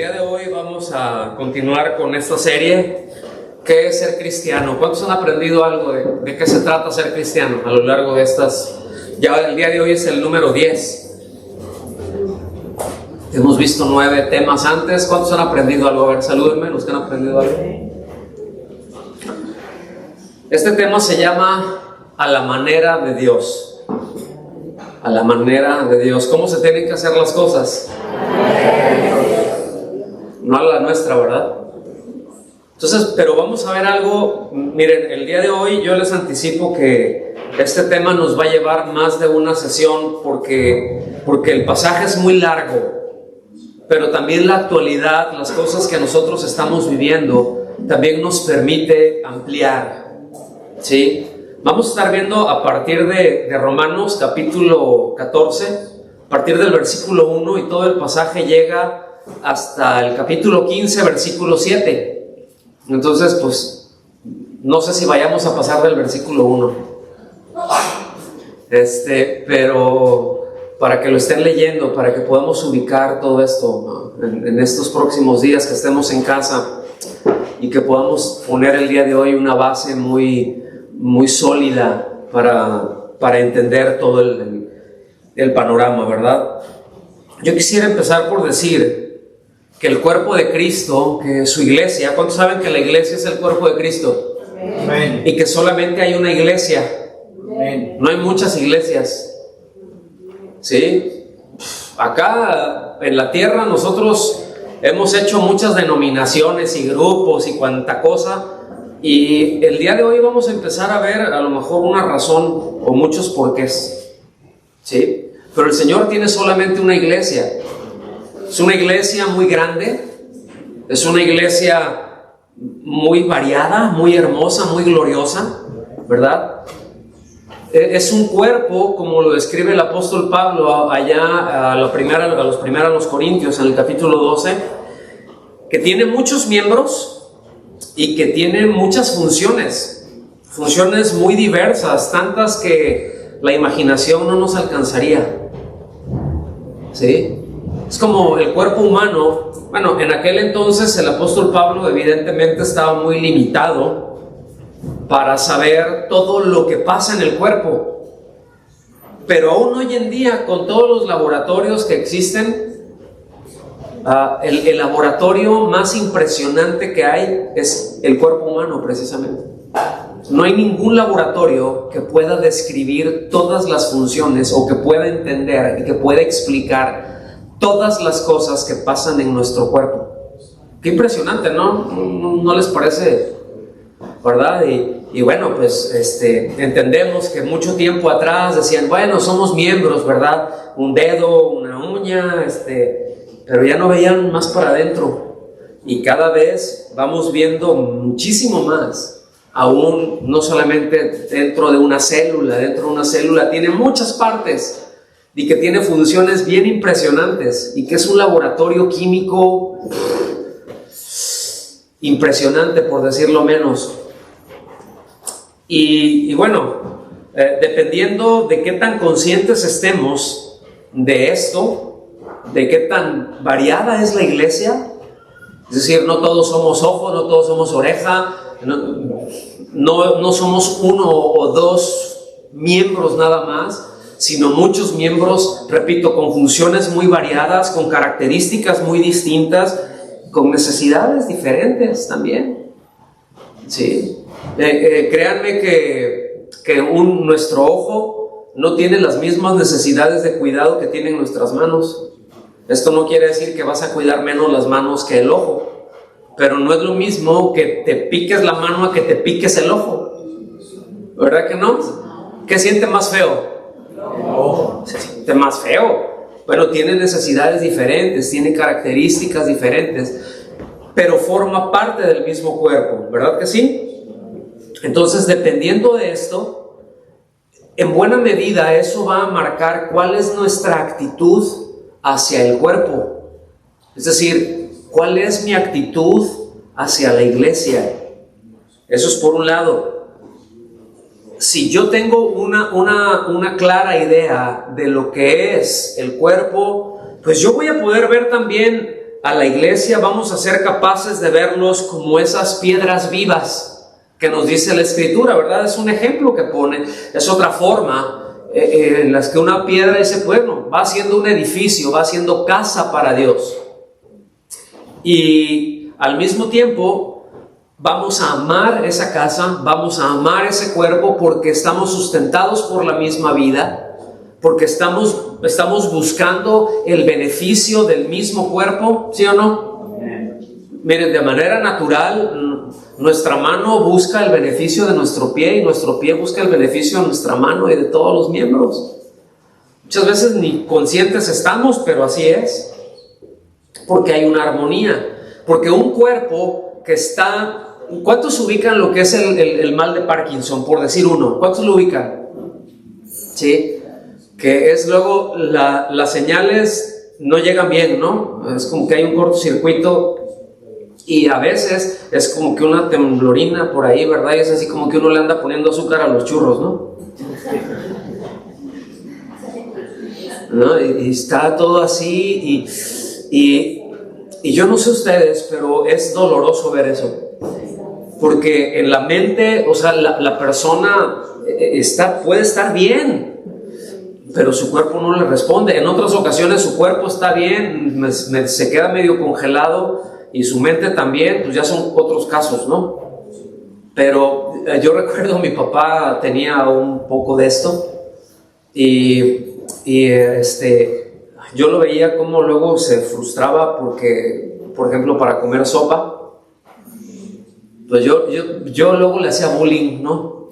día de hoy vamos a continuar con esta serie, ¿qué es ser cristiano? ¿Cuántos han aprendido algo de qué se trata ser cristiano a lo largo de estas? Ya el día de hoy es el número 10. Hemos visto 9 temas antes. ¿Cuántos han aprendido algo? A ver, salúdenme los que han aprendido algo. Este tema se llama A la manera de Dios. A la manera de Dios. ¿Cómo se tienen que hacer las cosas? No a la nuestra, ¿verdad? Entonces, pero vamos a ver algo. Miren, el día de hoy yo les anticipo que este tema nos va a llevar más de una sesión porque el pasaje es muy largo, pero también la actualidad, las cosas que nosotros estamos viviendo, también nos permite ampliar, ¿sí? Vamos a estar viendo a partir de Romanos capítulo 14, a partir del versículo 1, y todo el pasaje llega hasta el capítulo 15, versículo 7. Entonces, pues, no sé si vayamos a pasar del versículo 1. Pero para que lo estén leyendo, para que podamos ubicar todo esto, ¿no? en estos próximos días que estemos en casa y que podamos poner el día de hoy una base muy, muy sólida para entender todo el panorama, ¿verdad? Yo quisiera empezar por decir que el cuerpo de Cristo, que su iglesia, ¿cuántos saben que la iglesia es el cuerpo de Cristo? Amén. Y que solamente hay una iglesia. Amén. No hay muchas iglesias. ¿Sí? Acá en la tierra nosotros hemos hecho muchas denominaciones y grupos y cuanta cosa, y el día de hoy vamos a empezar a ver a lo mejor una razón o muchos porqués. ¿Sí? Pero el Señor tiene solamente una iglesia. Es una iglesia muy grande, es una iglesia muy variada, muy hermosa, muy gloriosa, ¿verdad? Es un cuerpo, como lo describe el apóstol Pablo allá a los primeros Corintios, en el capítulo 12, que tiene muchos miembros y que tiene muchas funciones muy diversas, tantas que la imaginación no nos alcanzaría, ¿sí? Es como el cuerpo humano. Bueno, en aquel entonces el apóstol Pablo evidentemente estaba muy limitado para saber todo lo que pasa en el cuerpo. Pero aún hoy en día, con todos los laboratorios que existen, el laboratorio más impresionante que hay es el cuerpo humano, precisamente. No hay ningún laboratorio que pueda describir todas las funciones o que pueda entender y que pueda explicar todas las cosas que pasan en nuestro cuerpo. Qué impresionante, ¿no? ¿No les parece? ¿Verdad? Y bueno, pues entendemos que mucho tiempo atrás decían, bueno, somos miembros, ¿verdad? Un dedo, una uña, pero ya no veían más para adentro. Y cada vez vamos viendo muchísimo más. Aún no solamente dentro de una célula tiene muchas partes y que tiene funciones bien impresionantes y que es un laboratorio químico impresionante, por decirlo menos. Y bueno, dependiendo de qué tan conscientes estemos de esto, de qué tan variada es la iglesia, es decir, no todos somos ojos, no todos somos oreja, no somos uno o dos miembros nada más, sino muchos miembros, repito, con funciones muy variadas, con características muy distintas, con necesidades diferentes también. ¿Sí? Créanme que nuestro ojo no tiene las mismas necesidades de cuidado que tienen nuestras manos. Esto no quiere decir que vas a cuidar menos las manos que el ojo, pero no es lo mismo que te piques la mano a que te piques el ojo. ¿Verdad que no? ¿Qué siente más feo? Se siente más feo. Bueno, tiene necesidades diferentes, tiene características diferentes, pero forma parte del mismo cuerpo, ¿verdad que sí? Entonces, dependiendo de esto, en buena medida eso va a marcar cuál es nuestra actitud hacia el cuerpo. Es decir, cuál es mi actitud hacia la iglesia. Eso es por un lado. Si yo tengo una clara idea de lo que es el cuerpo, pues yo voy a poder ver también a la iglesia, vamos a ser capaces de verlos como esas piedras vivas que nos dice la Escritura, ¿verdad? Es un ejemplo que pone, es otra forma en las que una piedra, ese pueblo, va haciendo un edificio, va haciendo casa para Dios. Y al mismo tiempo vamos a amar esa casa, vamos a amar ese cuerpo porque estamos sustentados por la misma vida, porque estamos buscando el beneficio del mismo cuerpo, ¿sí o no? Miren, de manera natural, nuestra mano busca el beneficio de nuestro pie y nuestro pie busca el beneficio de nuestra mano y de todos los miembros. Muchas veces ni conscientes estamos, pero así es. Porque hay una armonía. Porque un cuerpo que está... ¿Cuántos ubican lo que es el mal de Parkinson, por decir uno? ¿Cuántos lo ubican? ¿Sí? Que es luego las señales no llegan bien, ¿no? Es como que hay un cortocircuito y a veces es como que una temblorina por ahí, ¿verdad? Y es así como que uno le anda poniendo azúcar a los churros, ¿no? ¿No? Y está todo así y yo no sé ustedes, pero es doloroso ver eso. Porque en la mente, o sea, la persona puede estar bien, pero su cuerpo no le responde. En otras ocasiones su cuerpo está bien, se queda medio congelado y su mente también, pues ya son otros casos, ¿no? Pero yo recuerdo mi papá tenía un poco de esto y yo lo veía como luego se frustraba porque, por ejemplo, para comer sopa, pues yo luego le hacía bullying, ¿no?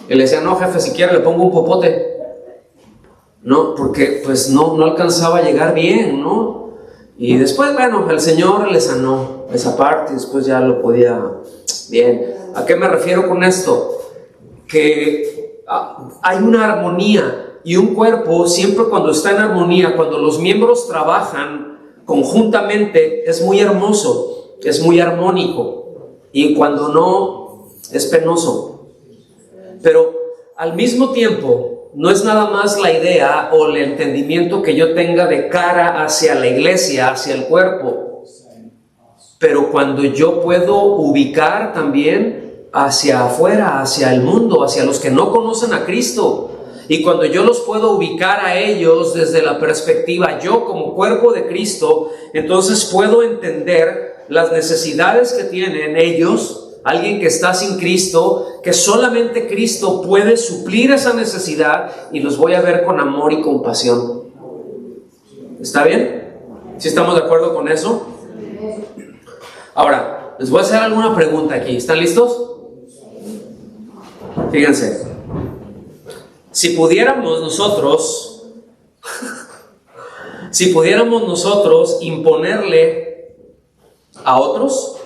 Y le decía, no jefe, si quiere le pongo un popote. No, porque pues no alcanzaba a llegar bien, ¿no? Y después, bueno, el Señor le sanó esa parte y después ya lo podía bien. ¿A qué me refiero con esto? Que hay una armonía y un cuerpo siempre cuando está en armonía, cuando los miembros trabajan conjuntamente, es muy hermoso, es muy armónico, y cuando no, es penoso. Pero al mismo tiempo, no es nada más la idea o el entendimiento que yo tenga de cara hacia la iglesia, hacia el cuerpo, pero cuando yo puedo ubicar también hacia afuera, hacia el mundo, hacia los que no conocen a Cristo, y cuando yo los puedo ubicar a ellos desde la perspectiva yo como cuerpo de Cristo, entonces puedo entender las necesidades que tienen ellos. Alguien que está sin Cristo, que solamente Cristo puede suplir esa necesidad, y los voy a ver con amor y compasión. ¿Está bien? ¿Sí estamos de acuerdo con eso? Ahora, les voy a hacer alguna pregunta aquí. ¿Están listos? Fíjense. Si pudiéramos nosotros imponerle a otros,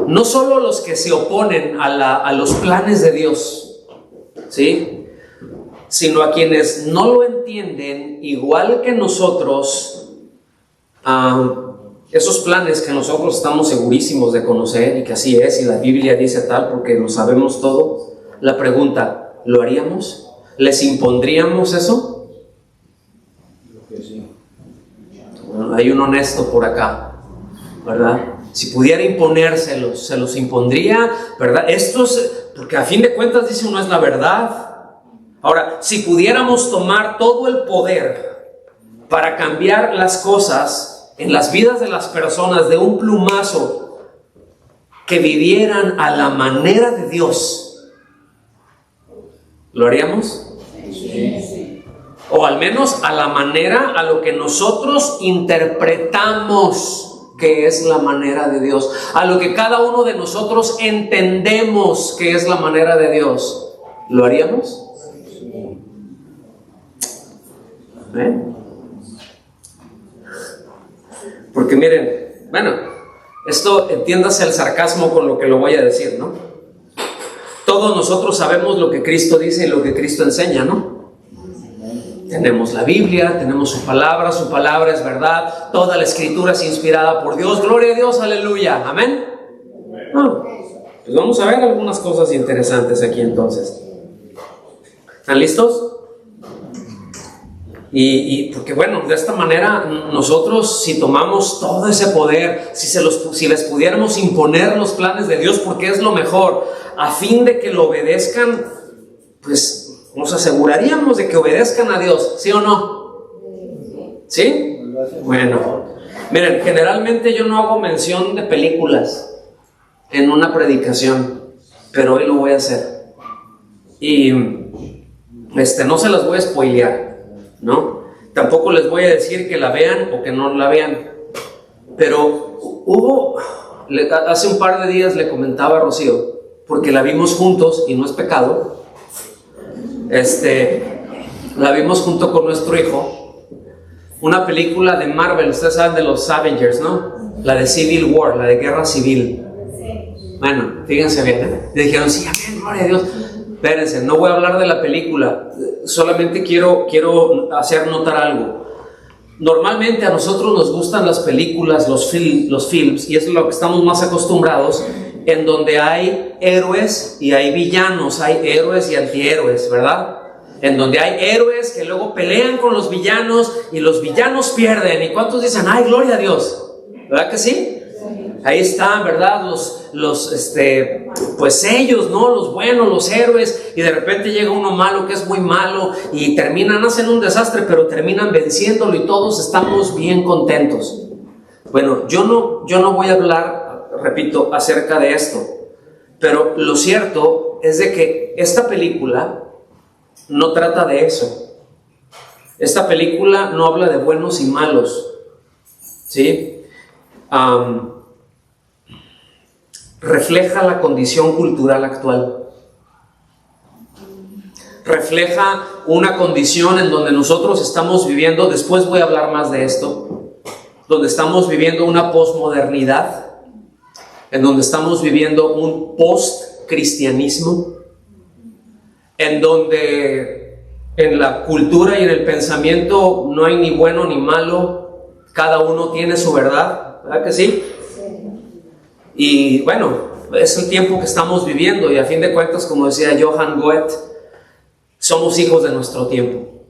no solo los que se oponen a los planes de Dios, ¿sí?, sino a quienes no lo entienden igual que nosotros, esos planes que nosotros estamos segurísimos de conocer y que así es, y la Biblia dice tal porque lo sabemos todo. La pregunta, ¿lo haríamos? ¿Les impondríamos eso? Bueno, hay un honesto por acá, ¿verdad? Si pudiera imponérselos, se los impondría, ¿verdad? Esto es, porque a fin de cuentas dice uno, es la verdad. Ahora, si pudiéramos tomar todo el poder para cambiar las cosas en las vidas de las personas de un plumazo, que vivieran a la manera de Dios, ¿lo haríamos? Sí. O al menos a la manera, a lo que nosotros interpretamos que es la manera de Dios, a lo que cada uno de nosotros entendemos que es la manera de Dios. ¿Lo haríamos? ¿Eh? Porque miren, bueno, esto entiéndase el sarcasmo con lo que lo voy a decir, ¿no? Todos nosotros sabemos lo que Cristo dice y lo que Cristo enseña, ¿no? Tenemos la Biblia, tenemos su palabra es verdad, toda la escritura es inspirada por Dios, gloria a Dios, aleluya, amén. Pues vamos a ver algunas cosas interesantes aquí entonces. ¿Están listos? Y porque bueno, de esta manera nosotros, si tomamos todo ese poder, si les pudiéramos imponer los planes de Dios, porque es lo mejor, a fin de que lo obedezcan, pues nos aseguraríamos de que obedezcan a Dios, ¿sí o no? ¿Sí? Bueno, miren, generalmente yo no hago mención de películas en una predicación, pero hoy lo voy a hacer. Y no se las voy a spoilear, ¿no? Tampoco les voy a decir que la vean o que no la vean. Pero hace un par de días le comentaba a Rocío, porque la vimos juntos y no es pecado. La vimos junto con nuestro hijo. Una película de Marvel, ustedes saben, de los Avengers, ¿no? La de Civil War, la de Guerra Civil. Bueno, fíjense bien, ¿eh? Y dijeron, sí, amén, gloria a Dios. Espérense, no voy a hablar de la película, solamente quiero hacer notar algo. Normalmente a nosotros nos gustan las películas, los films, y eso es lo que estamos más acostumbrados, en donde hay héroes y hay villanos, hay héroes y antihéroes, ¿verdad? En donde hay héroes que luego pelean con los villanos y los villanos pierden. ¿Y cuántos dicen, ay, gloria a Dios? ¿Verdad que sí? Ahí están, ¿verdad? Pues ellos, ¿no? Los buenos, los héroes, y de repente llega uno malo que es muy malo y hacen un desastre, pero terminan venciéndolo y todos estamos bien contentos. Bueno, yo no voy a hablar, repito, acerca de esto, pero lo cierto es de que esta película no trata de eso. Esta película no habla de buenos y malos, ¿sí? Refleja la condición cultural actual. Refleja una condición en donde nosotros estamos viviendo, después voy a hablar más de esto, donde estamos viviendo una posmodernidad, en donde estamos viviendo un post-cristianismo, en donde en la cultura y en el pensamiento no hay ni bueno ni malo, cada uno tiene su verdad, ¿verdad que sí? Y bueno, es el tiempo que estamos viviendo y a fin de cuentas, como decía Johann Goethe, somos hijos de nuestro tiempo,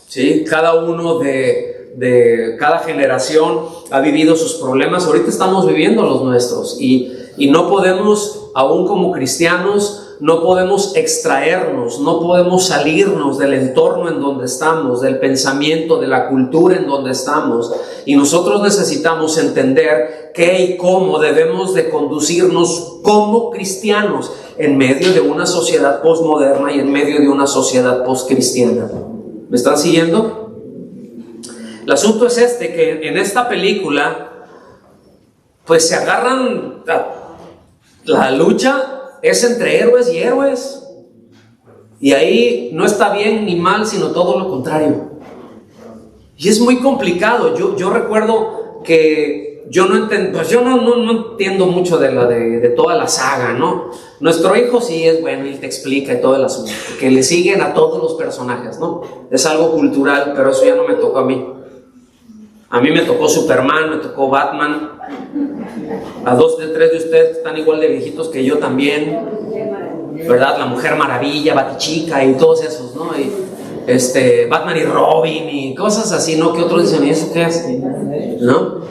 ¿sí? Cada uno de cada generación ha vivido sus problemas. Ahorita estamos viviendo los nuestros y no podemos, aún como cristianos, no podemos extraernos, no podemos salirnos del entorno en donde estamos, del pensamiento, de la cultura en donde estamos. Y nosotros necesitamos entender qué y cómo debemos de conducirnos como cristianos en medio de una sociedad postmoderna y en medio de una sociedad postcristiana. ¿Me están siguiendo? El asunto es que en esta película pues se agarran, la lucha es entre héroes y héroes, y ahí no está bien ni mal, sino todo lo contrario. Y es muy complicado. Yo recuerdo que yo no entiendo mucho de toda la saga, ¿no? Nuestro hijo sí es bueno y te explica y todo el asunto, que le siguen a todos los personajes, ¿no? Es algo cultural, pero eso ya no me tocó a mí. A mí me tocó Superman, me tocó Batman. A 2 de 3 de ustedes están igual de viejitos que yo también, ¿verdad? La Mujer Maravilla, Batichica y todos esos, ¿no? Y Batman y Robin y cosas así, ¿no? Que otros dicen, ¿y eso qué es? ¿No?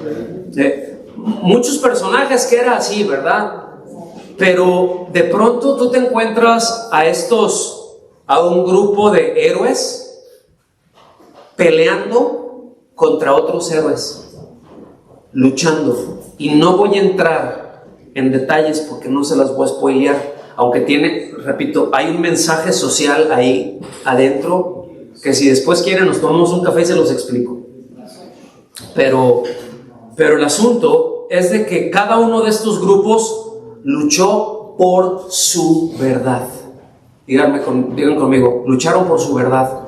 Muchos personajes que era así, ¿verdad? Pero de pronto tú te encuentras a un grupo de héroes peleando contra otros héroes, luchando. Y no voy a entrar en detalles porque no se las voy a spoilear, aunque repito, hay un mensaje social ahí adentro que si después quieren nos tomamos un café y se los explico. Pero el asunto es de que cada uno de estos grupos luchó por su verdad. Digan conmigo, lucharon por su verdad.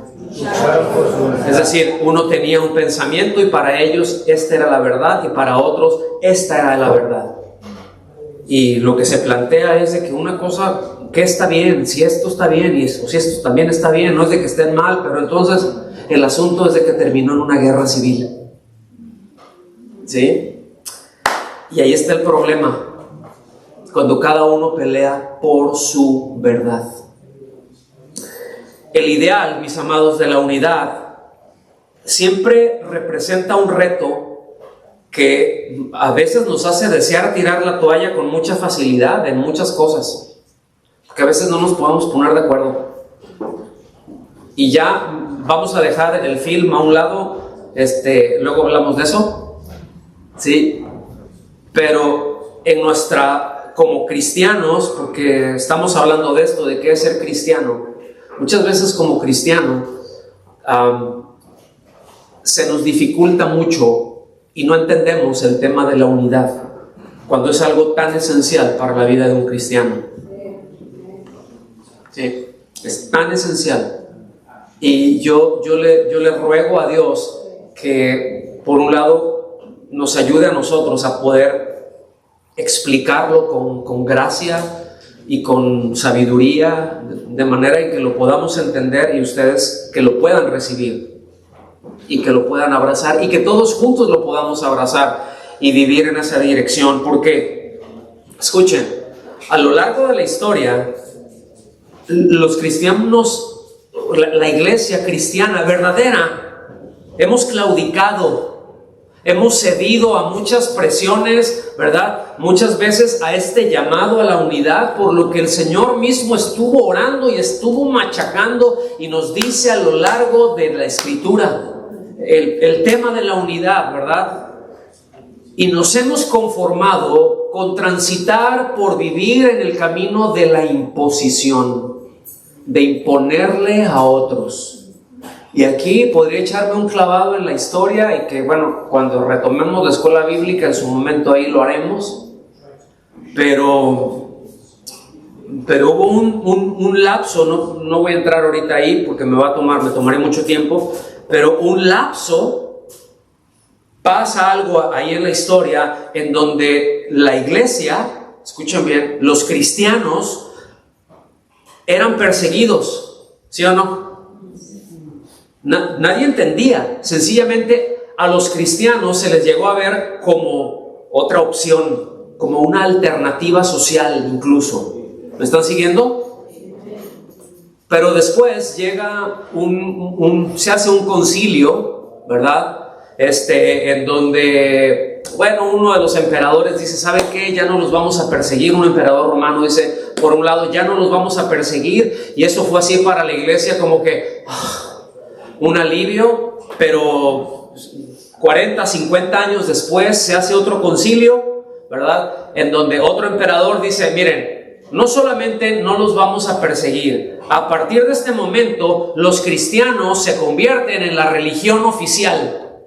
Es decir, uno tenía un pensamiento y para ellos esta era la verdad y para otros esta era la verdad. Y lo que se plantea es de que una cosa, que está bien, si esto está bien o si esto también está bien, no es de que estén mal, pero entonces el asunto es de que terminó en una guerra civil, ¿sí? Y ahí está el problema, cuando cada uno pelea por su verdad. El ideal, mis amados, de la unidad siempre representa un reto que a veces nos hace desear tirar la toalla con mucha facilidad en muchas cosas, porque a veces no nos podemos poner de acuerdo. Y ya vamos a dejar el film a un lado, luego hablamos de eso, ¿sí? Pero como cristianos, porque estamos hablando de esto, de qué es ser cristiano, muchas veces como cristiano se nos dificulta mucho y no entendemos el tema de la unidad, cuando es algo tan esencial para la vida de un cristiano. Sí, es tan esencial. Y yo le ruego a Dios que, por un lado, nos ayude a nosotros a poder explicarlo con gracia y con sabiduría, de manera en que lo podamos entender y ustedes que lo puedan recibir y que lo puedan abrazar y que todos juntos lo podamos abrazar y vivir en esa dirección. Porque, escuchen, a lo largo de la historia, los cristianos, la iglesia cristiana verdadera, hemos claudicado, hemos cedido a muchas presiones, ¿verdad? Muchas veces a este llamado a la unidad, por lo que el Señor mismo estuvo orando y estuvo machacando y nos dice a lo largo de la Escritura el tema de la unidad, ¿verdad? Y nos hemos conformado con transitar por vivir en el camino de la imposición, de imponerle a otros. Y aquí podría echarme un clavado en la historia y que, bueno, cuando retomemos la escuela bíblica en su momento ahí lo haremos, pero hubo un lapso, no voy a entrar ahorita ahí porque me tomaré mucho tiempo, pero un lapso, pasa algo ahí en la historia en donde la iglesia, escuchen bien, los cristianos eran perseguidos, ¿sí o no? Nadie entendía. Sencillamente a los cristianos se les llegó a ver como otra opción, como una alternativa social incluso. ¿Me están siguiendo? Pero después llega se hace un concilio, ¿verdad? En donde, bueno, uno de los emperadores dice, ¿sabe qué? Ya no los vamos a perseguir. Un emperador romano dice, por un lado, ya no los vamos a perseguir. Y eso fue así para la iglesia, como que un alivio. Pero 40, 50 años después se hace otro concilio, ¿verdad? En donde otro emperador dice, miren, no solamente no los vamos a perseguir, a partir de este momento los cristianos se convierten en la religión oficial.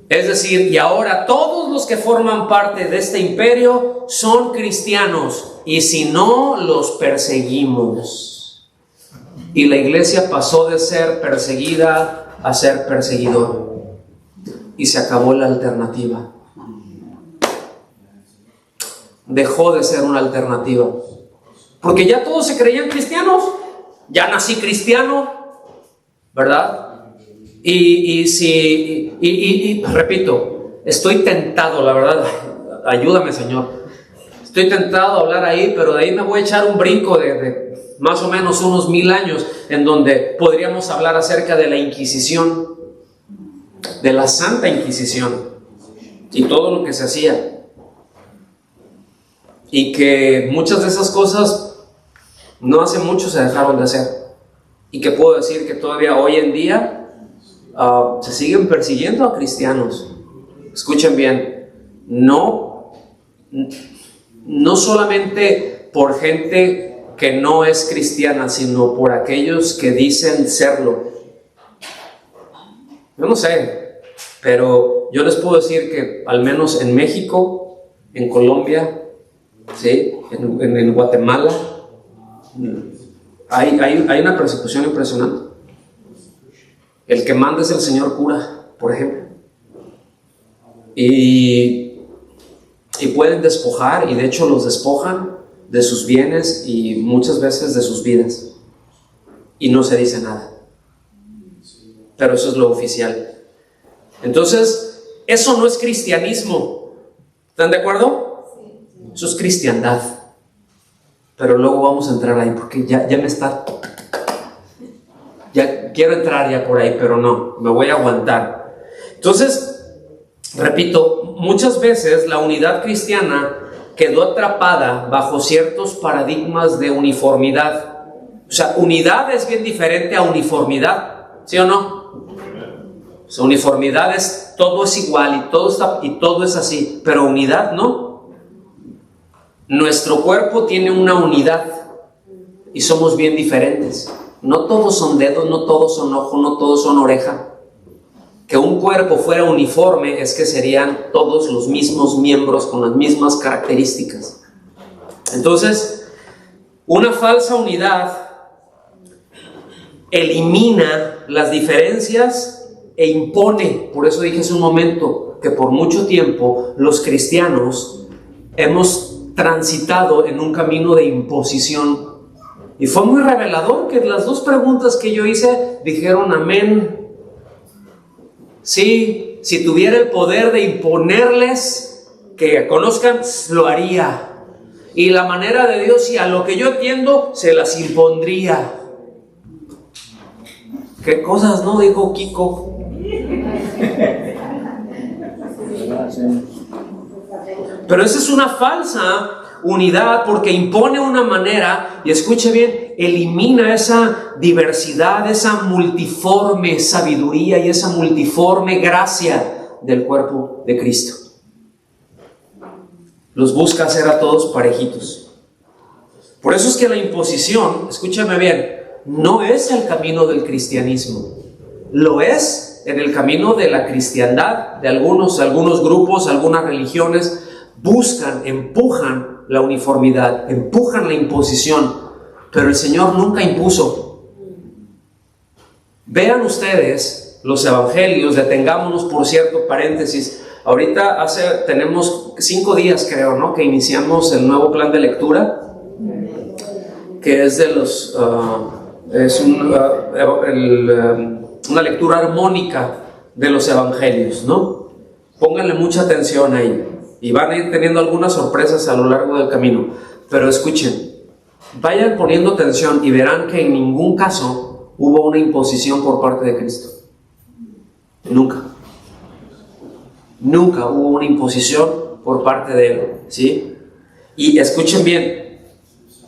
Es decir, y ahora todos los que forman parte de este imperio son cristianos, y si no, los perseguimos. Y la iglesia pasó de ser perseguida a ser perseguidor, y se acabó la alternativa. Dejó de ser una alternativa, porque ya todos se creían cristianos. Ya nací cristiano, ¿verdad? Y repito, estoy tentado, la verdad, ayúdame, Señor. Estoy tentado a hablar ahí, pero de ahí me voy a echar un brinco de más o menos unos 1000 años, en donde podríamos hablar acerca de la Inquisición, de la Santa Inquisición y todo lo que se hacía. Y que muchas de esas cosas no hace mucho se dejaron de hacer. Y que puedo decir que todavía hoy en día se siguen persiguiendo a cristianos. Escuchen bien, no solamente por gente que no es cristiana, sino por aquellos que dicen serlo. Yo no sé, pero yo les puedo decir que al menos en México, en Colombia, ¿sí? En Guatemala hay una persecución impresionante. El que manda es el señor cura, por ejemplo, y pueden despojar, y de hecho los despojan de sus bienes y muchas veces de sus vidas, y no se dice nada. Pero eso es lo oficial. Entonces, eso no es cristianismo. ¿Están de acuerdo? Eso es cristiandad. Pero luego vamos a entrar ahí porque ya me está... Ya quiero entrar ya por ahí, pero no, me voy a aguantar. Entonces, repito, muchas veces la unidad cristiana quedó atrapada bajo ciertos paradigmas de uniformidad. O sea, unidad es bien diferente a uniformidad, ¿sí o no? O sea, uniformidad es todo es igual y todo es así, pero unidad no. Nuestro cuerpo tiene una unidad y somos bien diferentes. No todos son dedos, no todos son ojos, no todos son oreja. Que un cuerpo fuera uniforme es que serían todos los mismos miembros con las mismas características. Entonces, una falsa unidad elimina las diferencias e impone. Por eso dije hace un momento que por mucho tiempo los cristianos hemos transitado en un camino de imposición. Y fue muy revelador que las dos preguntas que yo hice dijeron amén. Sí, si tuviera el poder de imponerles que conozcan, lo haría. Y la manera de Dios, y a lo que yo entiendo, se las impondría. ¿Qué cosas no dijo Kiko? Pero esa es una falsa unidad porque impone una manera, y escuche bien, elimina esa diversidad, esa multiforme sabiduría y esa multiforme gracia del cuerpo de Cristo. Los busca hacer a todos parejitos. Por eso es que la imposición, escúchame bien, no es el camino del cristianismo. Lo es en el camino de la cristiandad, de algunos grupos, algunas religiones buscan, empujan la uniformidad, empujan la imposición, pero el Señor nunca impuso. Vean ustedes los evangelios, detengámonos por cierto, paréntesis. Ahorita tenemos 5 días creo, ¿no? Que iniciamos el nuevo plan de lectura, que es de los una lectura armónica de los evangelios, ¿no? Pónganle mucha atención ahí. Y van a ir teniendo algunas sorpresas a lo largo del camino. Pero escuchen, vayan poniendo atención y verán que en ningún caso hubo una imposición por parte de Cristo. Nunca. Nunca hubo una imposición por parte de Él, ¿sí? Y escuchen bien,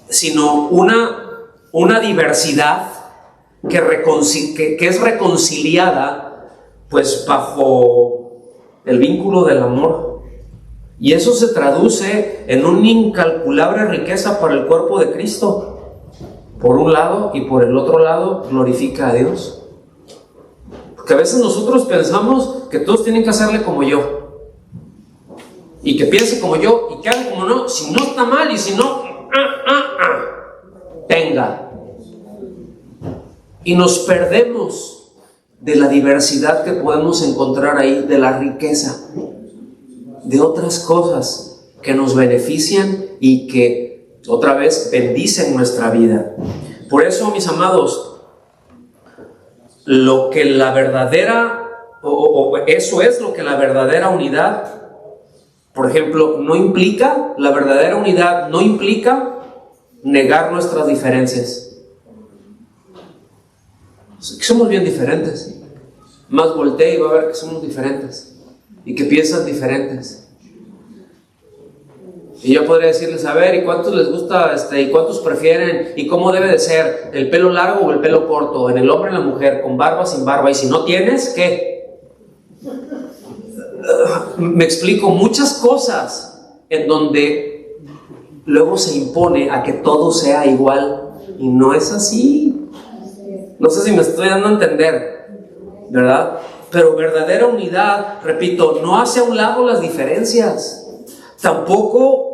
sino una diversidad que es reconciliada pues bajo el vínculo del amor. Y eso se traduce en una incalculable riqueza para el cuerpo de Cristo. Por un lado, y por el otro lado, glorifica a Dios. Porque a veces nosotros pensamos que todos tienen que hacerle como yo. Y que piense como yo, y que hagan como no. Si no está mal, y si no, venga. Y nos perdemos de la diversidad que podemos encontrar ahí, de la riqueza, de otras cosas que nos benefician y que otra vez bendicen nuestra vida. Por eso, mis amados, lo que la verdadera, eso es lo que la verdadera unidad, por ejemplo, la verdadera unidad no implica negar nuestras diferencias. Somos bien diferentes. Más voltea y va a ver que somos diferentes. Y que piensan diferentes. Y yo podría decirles, a ver, ¿y cuántos les gusta, y cuántos prefieren, y cómo debe de ser, el pelo largo o el pelo corto, en el hombre o en la mujer, con barba, sin barba, y si no tienes, ¿qué? Me explico, muchas cosas en donde luego se impone a que todo sea igual, y no es así. No sé si me estoy dando a entender, ¿verdad? Pero verdadera unidad, repito, no hace a un lado las diferencias. Tampoco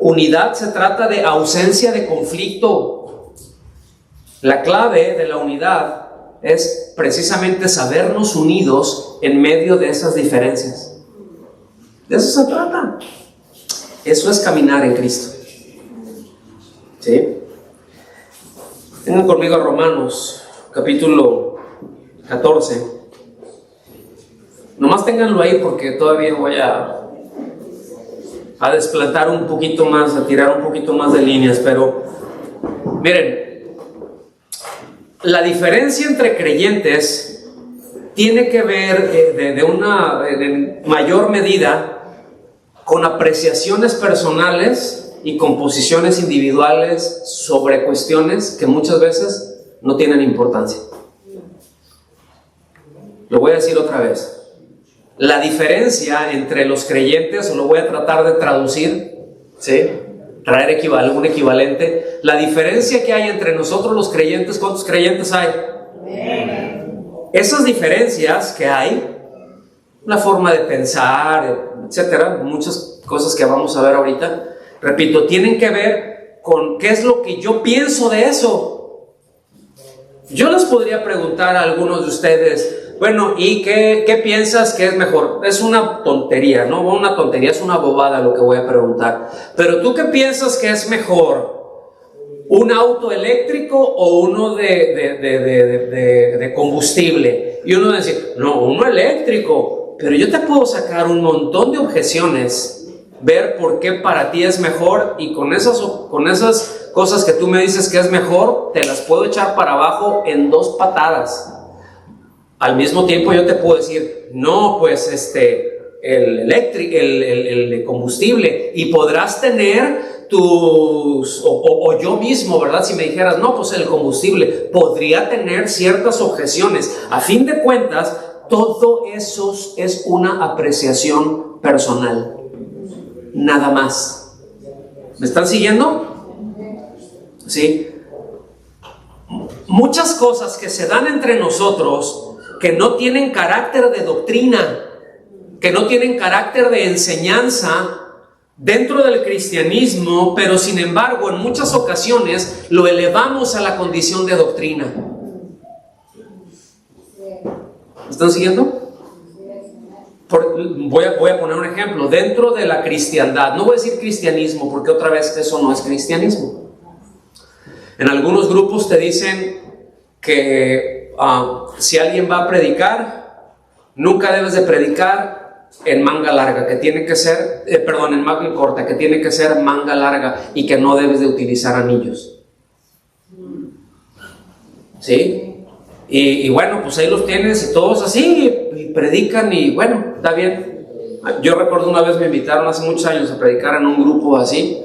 unidad se trata de ausencia de conflicto. La clave de la unidad es precisamente sabernos unidos en medio de esas diferencias. De eso se trata. Eso es caminar en Cristo. ¿Sí? Vengan conmigo a Romanos, capítulo 14. Nomás ténganlo ahí porque todavía voy a desplantar un poquito más, a tirar un poquito más de líneas, pero miren, la diferencia entre creyentes tiene que ver en mayor medida con apreciaciones personales y con posiciones individuales sobre cuestiones que muchas veces no tienen importancia. Lo voy a decir otra vez. La diferencia entre los creyentes, o lo voy a tratar de traducir, ¿sí? Traer algún equivalente. La diferencia que hay entre nosotros los creyentes, ¿cuántos creyentes hay? Esas diferencias que hay, una forma de pensar, etcétera, muchas cosas que vamos a ver ahorita, repito, tienen que ver con qué es lo que yo pienso de eso. Yo les podría preguntar a algunos de ustedes, bueno, ¿y qué piensas que es mejor? Es una tontería, ¿no? Una tontería, es una bobada lo que voy a preguntar. Pero ¿tú qué piensas que es mejor? ¿Un auto eléctrico o uno de combustible? Y uno dice, no, uno eléctrico. Pero yo te puedo sacar un montón de objeciones, ver por qué para ti es mejor, y con esas cosas que tú me dices que es mejor, te las puedo echar para abajo en 2 patadas. Al mismo tiempo yo te puedo decir, no, pues el de combustible, y podrás tener tus, o yo mismo, ¿verdad? Si me dijeras, no, pues el combustible, podría tener ciertas objeciones. A fin de cuentas, todo eso es una apreciación personal, nada más. ¿Me están siguiendo? ¿Sí? Muchas cosas que se dan entre nosotros que no tienen carácter de doctrina, que no tienen carácter de enseñanza dentro del cristianismo, pero sin embargo en muchas ocasiones lo elevamos a la condición de doctrina. ¿Me están siguiendo? Voy a poner un ejemplo. Dentro de la cristiandad, no voy a decir cristianismo porque otra vez eso no es cristianismo. En algunos grupos te dicen que si alguien va a predicar, nunca debes de predicar en manga larga, que tiene que ser, en manga corta, que tiene que ser manga larga, y que no debes de utilizar anillos. ¿Sí? Y bueno, pues ahí los tienes y todos así, y predican, y bueno, está bien. Yo recuerdo una vez me invitaron hace muchos años a predicar en un grupo así.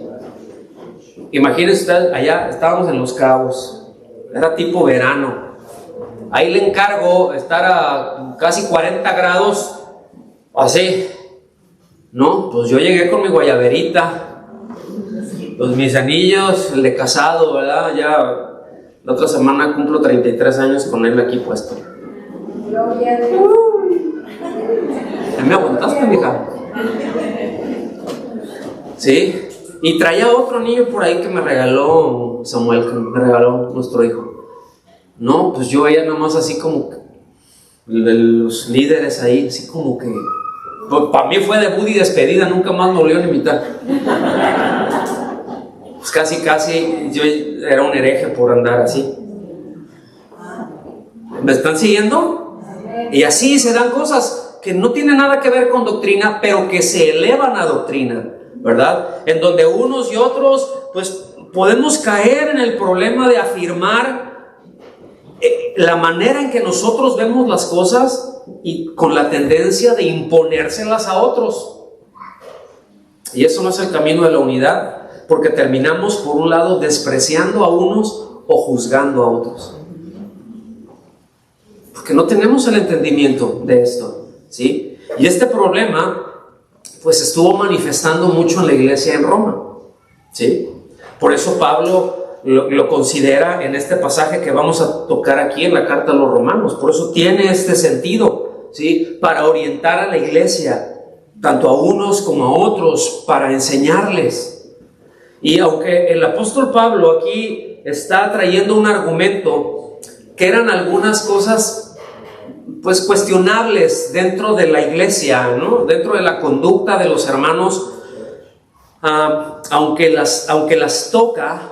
Imagínense ustedes, allá estábamos en Los Cabos, era tipo verano. Ahí le encargo estar a casi 40 grados, así, ¿no? Pues yo llegué con mi guayaberita, mis anillos, el de casado, ¿verdad? Ya la otra semana cumplo 33 años con él aquí puesto. ¿Ya me aguantaste, mija? Sí, y traía otro anillo por ahí que me regaló Samuel, que me regaló nuestro hijo. No, pues yo veía nomás así como que los líderes ahí, así como que, pues para mí fue debut y despedida, nunca más me volvieron a invitar. Pues casi yo era un hereje por andar así. ¿Me están siguiendo? Y así se dan cosas que no tienen nada que ver con doctrina, pero que se elevan a doctrina, ¿verdad? En donde unos y otros, pues podemos caer en el problema de afirmar la manera en que nosotros vemos las cosas, y con la tendencia de imponérselas a otros. Y eso no es el camino de la unidad, porque terminamos por un lado despreciando a unos o juzgando a otros, porque no tenemos el entendimiento de esto, ¿sí? Y este problema pues estuvo manifestando mucho en la iglesia en Roma, ¿sí? Por eso Pablo lo considera en este pasaje que vamos a tocar aquí en la carta a los romanos. Por eso tiene este sentido, ¿sí? Para orientar a la iglesia, tanto a unos como a otros, para enseñarles. Y aunque el apóstol Pablo aquí está trayendo un argumento que eran algunas cosas pues cuestionables dentro de la iglesia, ¿no? Dentro de la conducta de los hermanos, aunque las toca,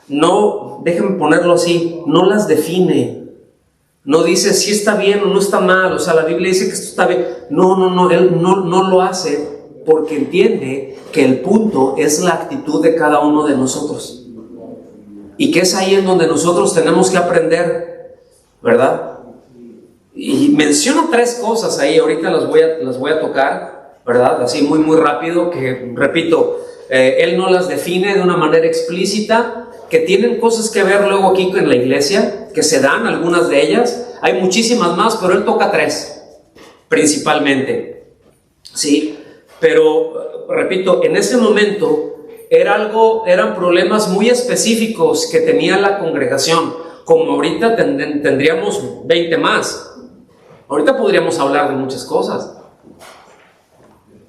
no, déjenme ponerlo así, no las define, no dice si está bien o no está mal. O sea, la Biblia dice que esto está bien. No, él no lo hace, porque entiende que el punto es la actitud de cada uno de nosotros. y que es ahí en donde nosotros tenemos que aprender, ¿verdad? Y menciono 3 cosas ahí, ahorita las voy a tocar, ¿verdad? Así muy rápido, que repito, él no las define de una manera explícita, que tienen cosas que ver luego aquí en la iglesia, que se dan algunas de ellas. Hay muchísimas más, pero él toca 3 principalmente, ¿sí? Pero repito, en ese momento eran problemas muy específicos que tenía la congregación, como ahorita tendríamos 20 más. Ahorita podríamos hablar de muchas cosas,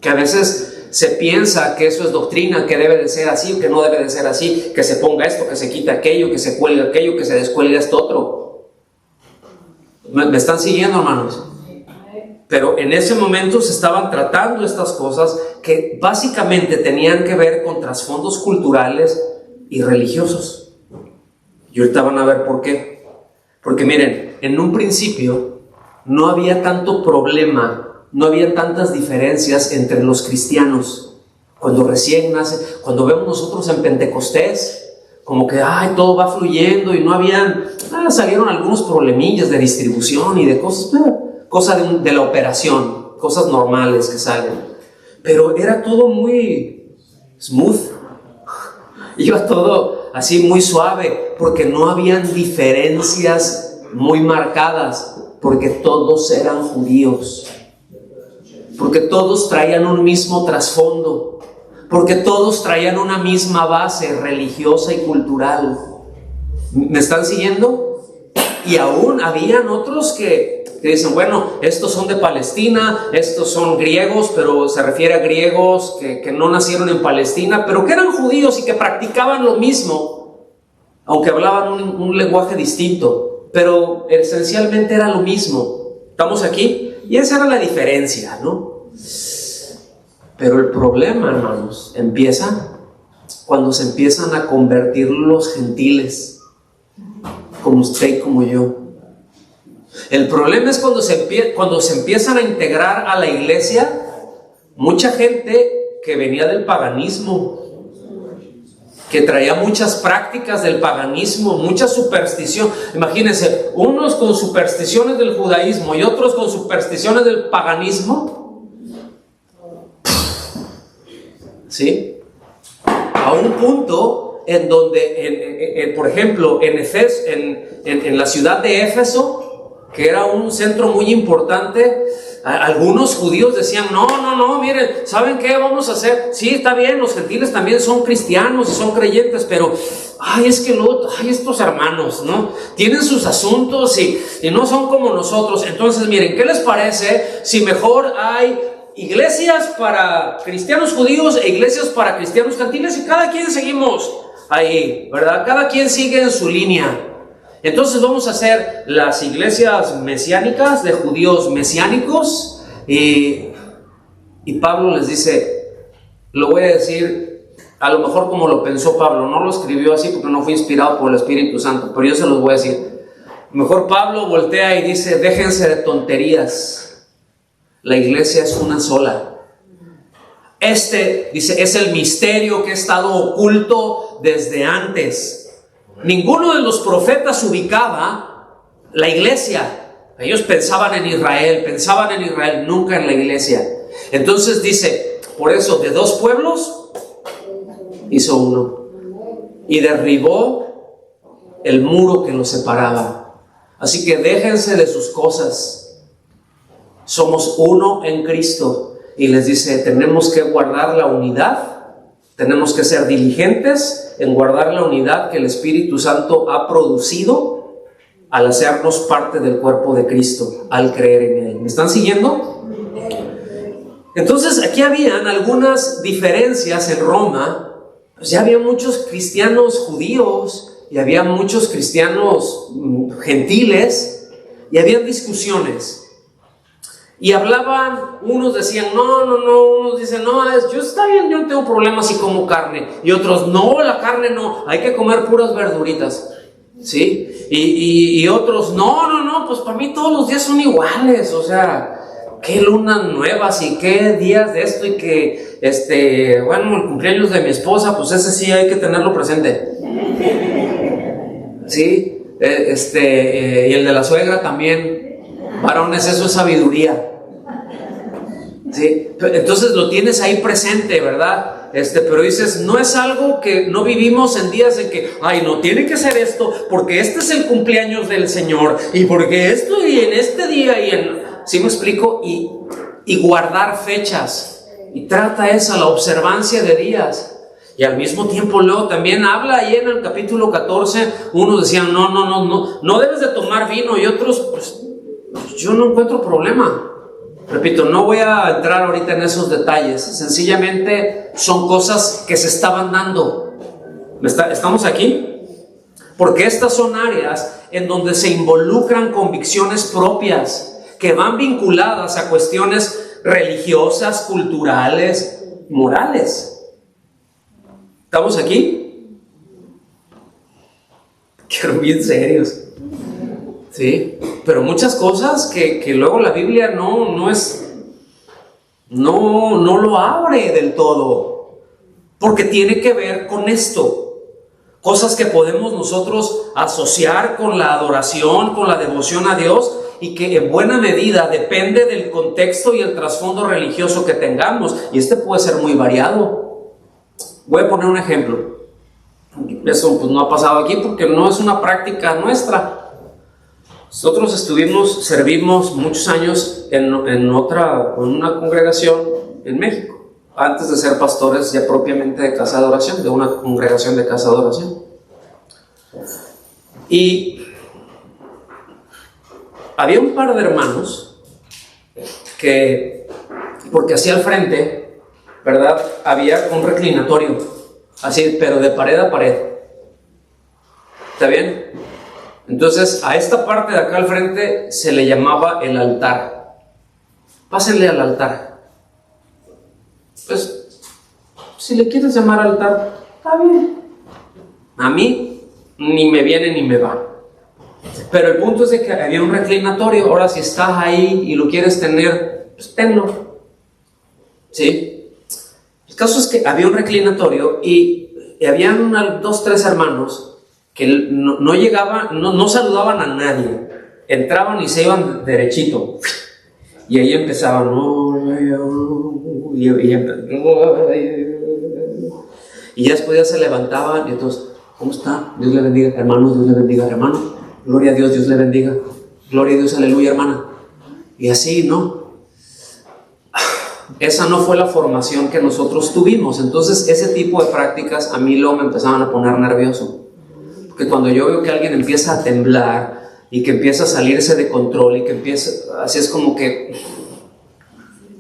que a veces se piensa que eso es doctrina, que debe de ser así o que no debe de ser así, que se ponga esto, que se quita aquello, que se cuelgue aquello, que se descuelgue esto otro. ¿Me están siguiendo, hermanos? Pero en ese momento se estaban tratando estas cosas que básicamente tenían que ver con trasfondos culturales y religiosos. Y ahorita van a ver por qué. Porque miren, en un principio no había tanto problema, no había tantas diferencias entre los cristianos. Cuando recién nace, cuando vemos nosotros en Pentecostés, como que todo va fluyendo y no habían, salieron algunos problemillas de distribución y de cosas, de la operación, cosas normales que salen. Pero era todo muy smooth, iba todo así muy suave, porque no habían diferencias muy marcadas, porque todos eran judíos, porque todos traían un mismo trasfondo, porque todos traían una misma base religiosa y cultural. ¿Me están siguiendo? Y aún habían otros que dicen, bueno, estos son de Palestina, estos son griegos, pero se refiere a griegos que no nacieron en Palestina, pero que eran judíos y que practicaban lo mismo, aunque hablaban un lenguaje distinto, pero esencialmente era lo mismo. ¿Estamos aquí? Y esa era la diferencia, ¿no? Pero el problema, hermanos, empieza cuando se empiezan a convertir los gentiles, como usted y como yo. El problema es cuando se empiezan a integrar a la iglesia mucha gente que venía del paganismo, que traía muchas prácticas del paganismo, mucha superstición. Imagínense, unos con supersticiones del judaísmo y otros con supersticiones del paganismo, ¿sí? A un punto en donde, por ejemplo, en la ciudad de Éfeso, que era un centro muy importante, algunos judíos decían, no, miren, ¿saben qué vamos a hacer? Sí, está bien, los gentiles también son cristianos y son creyentes, pero, es que estos hermanos, ¿no? Tienen sus asuntos y no son como nosotros. Entonces, miren, ¿qué les parece si mejor hay iglesias para cristianos judíos e iglesias para cristianos gentiles y cada quien seguimos ahí, ¿verdad? Cada quien sigue en su línea. Entonces vamos a hacer las iglesias mesiánicas de judíos mesiánicos y Pablo les dice, lo voy a decir a lo mejor como lo pensó Pablo, no lo escribió así porque no fue inspirado por el Espíritu Santo, pero yo se los voy a decir. Mejor Pablo voltea y dice, déjense de tonterías, la iglesia es una sola. Dice, es el misterio que ha estado oculto desde antes. Ninguno de los profetas ubicaba la iglesia. Ellos pensaban en Israel, nunca en la iglesia. Entonces dice, por eso de 2 pueblos hizo uno y derribó el muro que los separaba. Así que déjense de sus cosas. Somos uno en Cristo. Y les dice, tenemos que guardar la unidad. Tenemos que ser diligentes en guardar la unidad que el Espíritu Santo ha producido al hacernos parte del cuerpo de Cristo, al creer en Él. ¿Me están siguiendo? Entonces, aquí habían algunas diferencias en Roma. Pues ya había muchos cristianos judíos y había muchos cristianos gentiles y había discusiones. Y hablaban, unos decían, no, unos dicen, yo está bien, yo no tengo problema si como carne. Y otros, no, la carne no, hay que comer puras verduritas, ¿sí? Y otros, no, pues para mí todos los días son iguales, o sea, qué lunas nuevas y qué días de esto y que, el cumpleaños de mi esposa, pues ese sí hay que tenerlo presente. ¿sí? Y el de la suegra también. Varones, eso es sabiduría. ¿Sí? Entonces lo tienes ahí presente, ¿verdad? Pero dices, no es algo que no vivimos en días en que, ay, no tiene que ser esto, porque este es el cumpleaños del Señor, y porque esto, y en este día, ¿sí me explico? Y guardar fechas, y trata esa, la observancia de días. Y al mismo tiempo luego también habla ahí en el capítulo 14, unos decían, no debes de tomar vino, y otros, pues, yo no encuentro problema. Repito, no voy a entrar ahorita en esos detalles, sencillamente son cosas que se estaban dando. ¿Estamos aquí? Porque estas son áreas en donde se involucran convicciones propias, que van vinculadas a cuestiones religiosas, culturales, morales. ¿Estamos aquí? Quiero bien serios. Sí, pero muchas cosas que luego la Biblia no lo abre del todo, porque tiene que ver con esto. Cosas que podemos nosotros asociar con la adoración, con la devoción a Dios, y que en buena medida depende del contexto y el trasfondo religioso que tengamos, y puede ser muy variado. Voy a poner un ejemplo. Eso pues no ha pasado aquí porque no es una práctica nuestra. Nosotros servimos muchos años en una congregación en México, antes de ser pastores ya propiamente de casa de oración, de una congregación de casa de oración. Y había un par de hermanos que, porque hacia el frente, ¿verdad?, había un reclinatorio, así, pero de pared a pared. ¿Está bien? Entonces, a esta parte de acá al frente se le llamaba el altar. Pásenle al altar. Pues, si le quieres llamar altar, está bien. A mí, ni me viene ni me va. Pero el punto es de que había un reclinatorio. Ahora, si estás ahí y lo quieres tener, pues tenlo. ¿Sí? El caso es que había un reclinatorio y habían 2, 3 hermanos que no llegaban, no saludaban a nadie. Entraban y se iban derechito. Y ahí empezaban. Y ya después ya se levantaban y entonces, ¿cómo está? Dios le bendiga, hermano, Dios le bendiga, hermano. Gloria a Dios, Dios le bendiga. Gloria a Dios, aleluya, hermana. Y así, ¿no? Esa no fue la formación que nosotros tuvimos. Entonces ese tipo de prácticas a mí luego me empezaban a poner nervioso, porque cuando yo veo que alguien empieza a temblar y que empieza a salirse de control y que empieza, así es como que,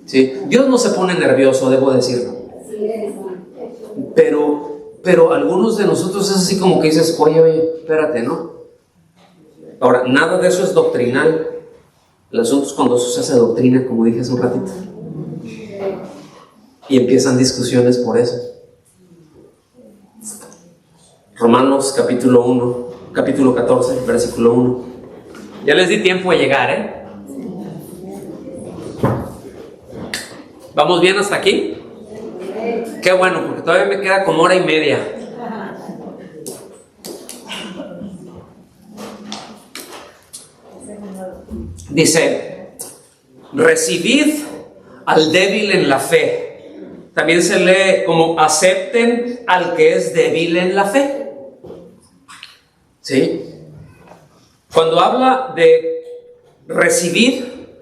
¿sí? Dios no se pone nervioso, debo decirlo, pero algunos de nosotros es así como que dices, oye, espérate, ¿no? Ahora, nada de eso es doctrinal. El asunto es cuando eso se hace doctrina, como dije hace un ratito. Y empiezan discusiones por eso. Romanos capítulo 14, versículo 1. Ya les di tiempo de llegar, ¿Vamos bien hasta aquí? Qué bueno, porque todavía me queda como 1:30. Dice, recibid al débil en la fe. También se lee como acepten al que es débil en la fe. ¿Sí? Cuando habla de recibir,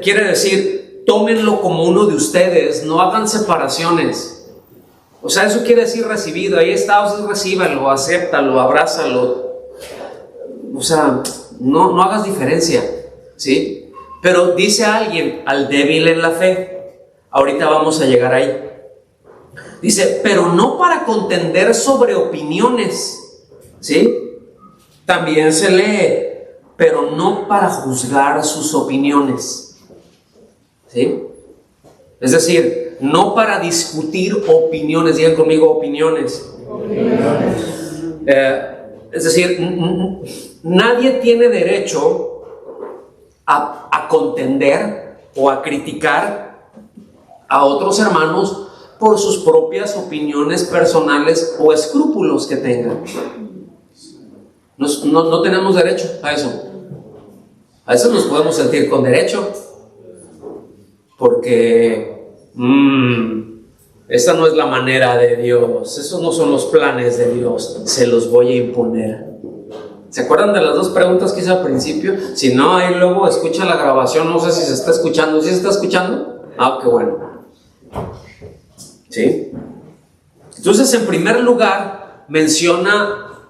quiere decir, tómenlo como uno de ustedes, no hagan separaciones. O sea, eso quiere decir recibido. Ahí está, o sea, recíbalo, acéptalo, abrázalo. O sea, no hagas diferencia, ¿sí? Pero dice alguien, al débil en la fe. Ahorita vamos a llegar ahí. Dice, pero no para contender sobre opiniones, ¿sí? También se lee, pero no para juzgar sus opiniones, ¿sí? Es decir, no para discutir opiniones. Digan conmigo, opiniones. Es decir, nadie tiene derecho a contender o a criticar a otros hermanos por sus propias opiniones personales o escrúpulos que tengan. No tenemos derecho a eso. A eso nos podemos sentir con derecho. Porque esta no es la manera de Dios. Esos no son los planes de Dios. Se los voy a imponer. ¿Se acuerdan de las dos preguntas que hice al principio? Si no, ahí luego escucha la grabación. No sé si se está escuchando. ¿Sí se está escuchando? Ah, qué bueno. ¿Sí? Entonces, en primer lugar, menciona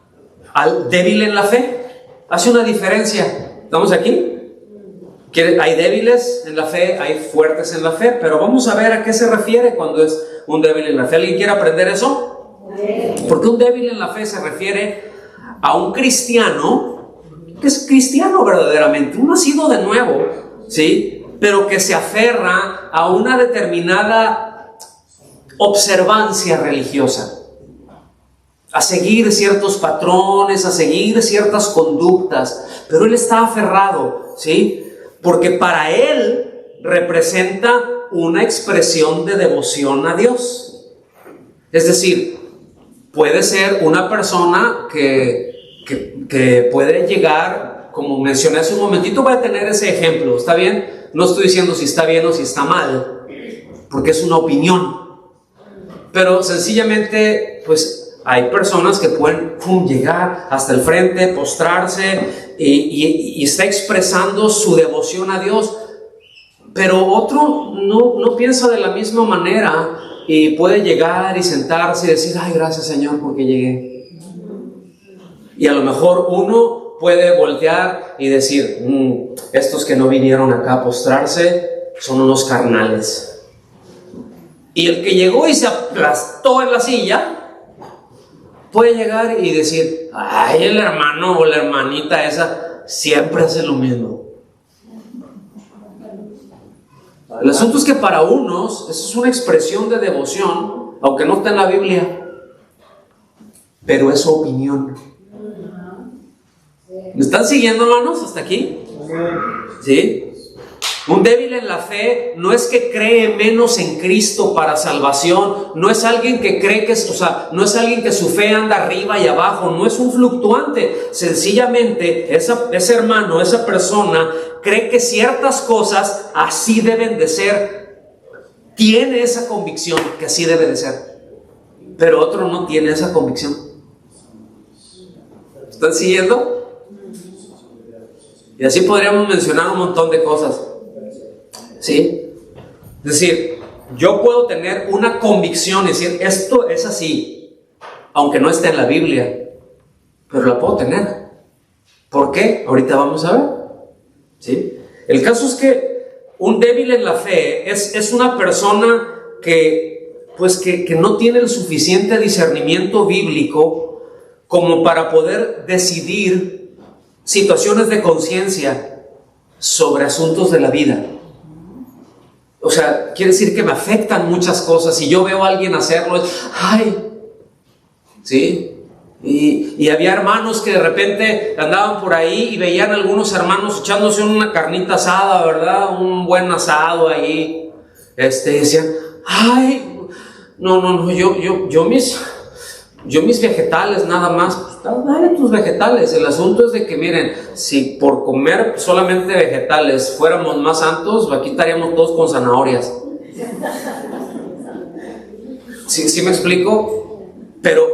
al débil en la fe. Hace una diferencia. ¿Estamos aquí? Hay débiles en la fe, hay fuertes en la fe, pero vamos a ver a qué se refiere cuando es un débil en la fe. ¿Alguien quiere aprender eso? Porque un débil en la fe se refiere a un cristiano que es cristiano verdaderamente, un nacido de nuevo, ¿sí? Pero que se aferra a una determinada observancia religiosa, a seguir ciertos patrones, a seguir ciertas conductas, pero él está aferrado, ¿sí? Porque para él representa una expresión de devoción a Dios. Es decir, puede ser una persona que puede llegar, como mencioné hace un momentito, voy a tener ese ejemplo, ¿está bien? No estoy diciendo si está bien o si está mal, porque es una opinión. Pero sencillamente, pues hay personas que pueden llegar hasta el frente, postrarse y está expresando su devoción a Dios, pero otro no piensa de la misma manera y puede llegar y sentarse y decir, ay, gracias Señor porque llegué. Y a lo mejor uno puede voltear y decir, estos que no vinieron acá a postrarse son unos carnales. Y el que llegó y se aplastó en la silla puede llegar y decir, ay, el hermano o la hermanita esa siempre hace lo mismo. El asunto es que para unos eso es una expresión de devoción, aunque no está en la Biblia, pero es su opinión. ¿Me están siguiendo, hermanos, hasta aquí? ¿Sí? Un débil en la fe no es que cree menos en Cristo para salvación, no es alguien que cree que, no es alguien que su fe anda arriba y abajo, no es un fluctuante. Sencillamente, ese hermano, esa persona, cree que ciertas cosas así deben de ser. Tiene esa convicción que así debe de ser, pero otro no tiene esa convicción. ¿Están siguiendo? Y así podríamos mencionar un montón de cosas. ¿Sí? Es decir, yo puedo tener una convicción y decir, esto es así, aunque no esté en la Biblia, pero la puedo tener. ¿Por qué? Ahorita vamos a ver. ¿Sí? El caso es que un débil en la fe es una persona que no tiene el suficiente discernimiento bíblico como para poder decidir situaciones de conciencia sobre asuntos de la vida. O sea, quiere decir que me afectan muchas cosas. Si yo veo a alguien hacerlo, ¡ay! ¿Sí? Y había hermanos que de repente andaban por ahí y veían a algunos hermanos echándose una carnita asada, ¿verdad? Un buen asado ahí. Decían, ¡ay! No, yo mis vegetales nada más. Pues, dale tus vegetales. El asunto es de que, miren, si por comer solamente vegetales fuéramos más santos, aquí estaríamos todos con zanahorias. ¿Sí me explico? Pero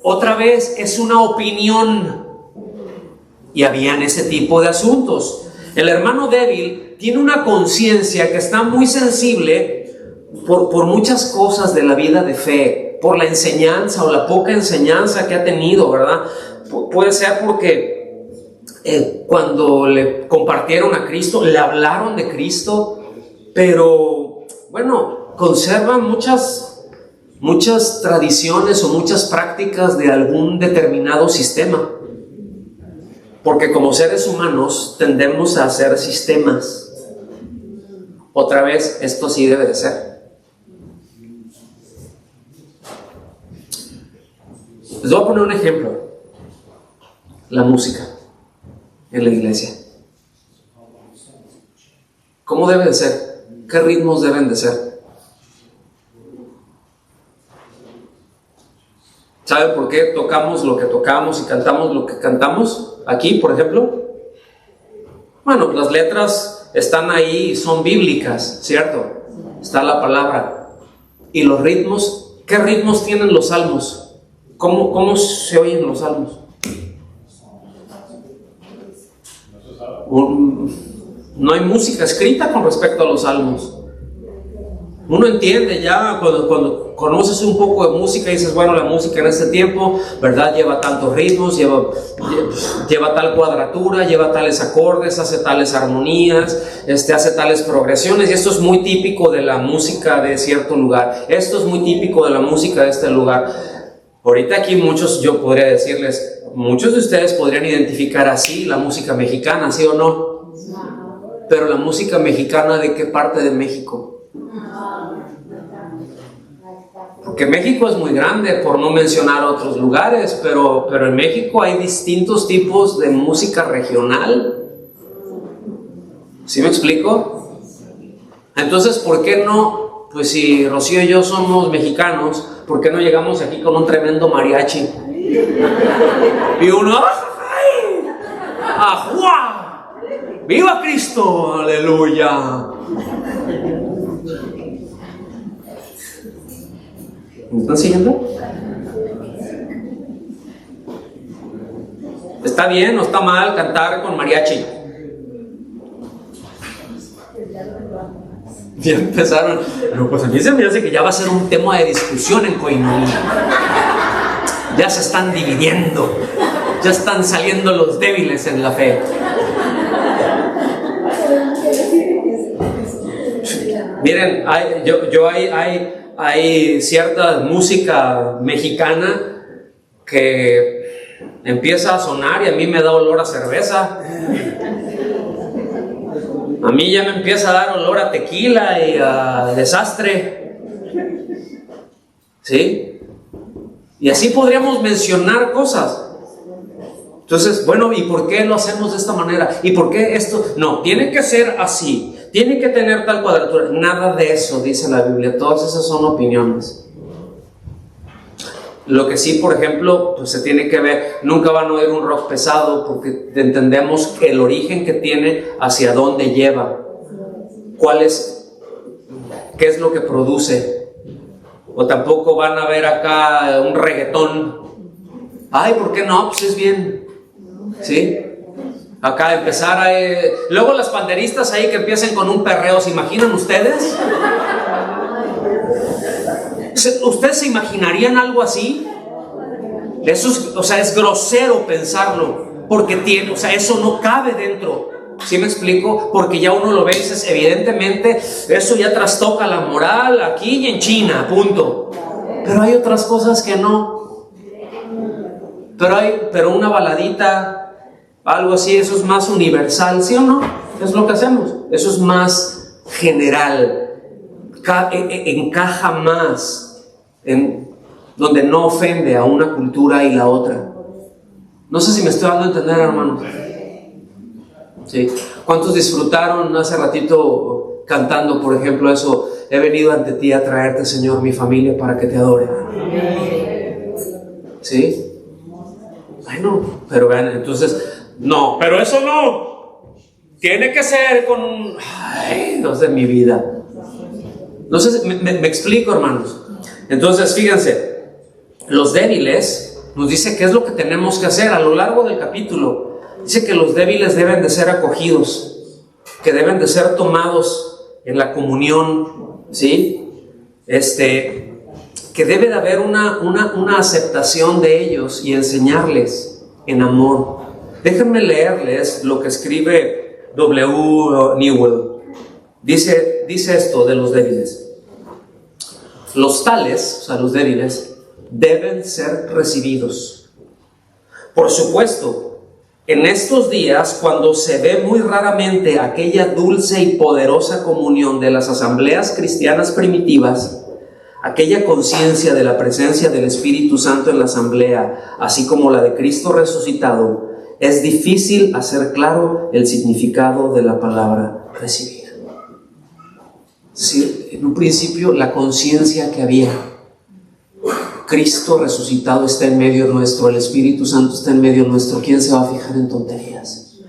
otra vez es una opinión. Y habían ese tipo de asuntos. El hermano débil tiene una conciencia que está muy sensible por muchas cosas de la vida de fe, por la enseñanza o la poca enseñanza que ha tenido, ¿verdad? Puede ser porque cuando le compartieron a Cristo, le hablaron de Cristo, pero bueno, conservan muchas tradiciones o muchas prácticas de algún determinado sistema, porque como seres humanos tendemos a hacer sistemas. Otra vez, esto sí debe de ser. Les voy a poner un ejemplo. La música en la iglesia. ¿Cómo debe de ser? ¿Qué ritmos deben de ser? ¿Saben por qué tocamos lo que tocamos y cantamos lo que cantamos? Aquí, por ejemplo. Bueno, las letras están ahí y son bíblicas, ¿cierto? Está la palabra. Y los ritmos, ¿qué ritmos tienen los salmos? ¿Cómo se oyen los salmos? No hay música escrita con respecto a los salmos. Uno entiende ya cuando conoces un poco de música y dices, bueno, la música en este tiempo, ¿verdad? Lleva tantos ritmos, lleva tal cuadratura, lleva tales acordes, hace tales armonías, hace tales progresiones, y esto es muy típico de la música de cierto lugar. Esto es muy típico de la música de este lugar. Ahorita aquí yo podría decirles, muchos de ustedes podrían identificar así la música mexicana, ¿sí o no? Pero la música mexicana, ¿de qué parte de México? Porque México es muy grande, por no mencionar otros lugares, pero en México hay distintos tipos de música regional. ¿Sí me explico? Entonces, ¿por qué no? Pues si Rocío y yo somos mexicanos, ¿por qué no llegamos aquí con un tremendo mariachi? Y uno, ¡ay! ¡Ajua! ¡Viva Cristo! ¡Aleluya! ¿Me están siguiendo? ¿Está bien o está mal cantar con mariachi? Ya empezaron. Pero pues a mí se me hace que ya va a ser un tema de discusión en Koinonia. Ya se están dividiendo. Ya están saliendo los débiles en la fe. Miren, hay cierta música mexicana que empieza a sonar y a mí me da olor a cerveza. A mí ya me empieza a dar olor a tequila y a desastre. ¿Sí? Y así podríamos mencionar cosas. Entonces, bueno, ¿y por qué lo hacemos de esta manera? ¿Y por qué esto? No, tiene que ser así. Tiene que tener tal cuadratura. Nada de eso dice la Biblia. Todas esas son opiniones. Lo que sí, por ejemplo, pues se tiene que ver. Nunca van a oír un rock pesado porque entendemos el origen que tiene, hacia dónde lleva, qué es lo que produce. O tampoco van a ver acá un reggaetón. Ay, ¿por qué no? Pues es bien. ¿Sí? Acá empezar luego las panderistas ahí que empiecen con un perreo, ¿se imaginan ustedes? ¿Ustedes se imaginarían algo así? Eso es grosero pensarlo, porque eso no cabe dentro. ¿Sí me explico? Porque ya uno lo ve y dices, evidentemente, eso ya trastoca la moral aquí y en China, punto. Pero hay otras cosas que no. Pero una baladita, algo así, eso es más universal, ¿sí o no? Es lo que hacemos. Eso es más general. Encaja más en donde no ofende a una cultura y la otra. No sé si me estoy dando a entender, hermanos. ¿Sí? ¿Cuántos disfrutaron hace ratito cantando, por ejemplo, eso? He venido ante ti a traerte, Señor, mi familia para que te adore. ¿Sí? Bueno, pero vean, entonces, no, pero eso no. Tiene que ser con Dios de mi vida. No sé si me explico, hermanos. Entonces, fíjense, los débiles nos dice qué es lo que tenemos que hacer a lo largo del capítulo. Dice que los débiles deben de ser acogidos, que deben de ser tomados en la comunión, ¿sí? Que debe de haber una aceptación de ellos y enseñarles en amor. Déjenme leerles lo que escribe W. Newell. Dice esto de los débiles. Los tales, o sea, los débiles, deben ser recibidos. Por supuesto, en estos días, cuando se ve muy raramente aquella dulce y poderosa comunión de las asambleas cristianas primitivas, aquella conciencia de la presencia del Espíritu Santo en la asamblea, así como la de Cristo resucitado, es difícil hacer claro el significado de la palabra recibir. Es decir, en un principio la conciencia que había, Cristo resucitado está en medio nuestro, el Espíritu Santo está en medio nuestro. ¿Quién se va a fijar en tonterías?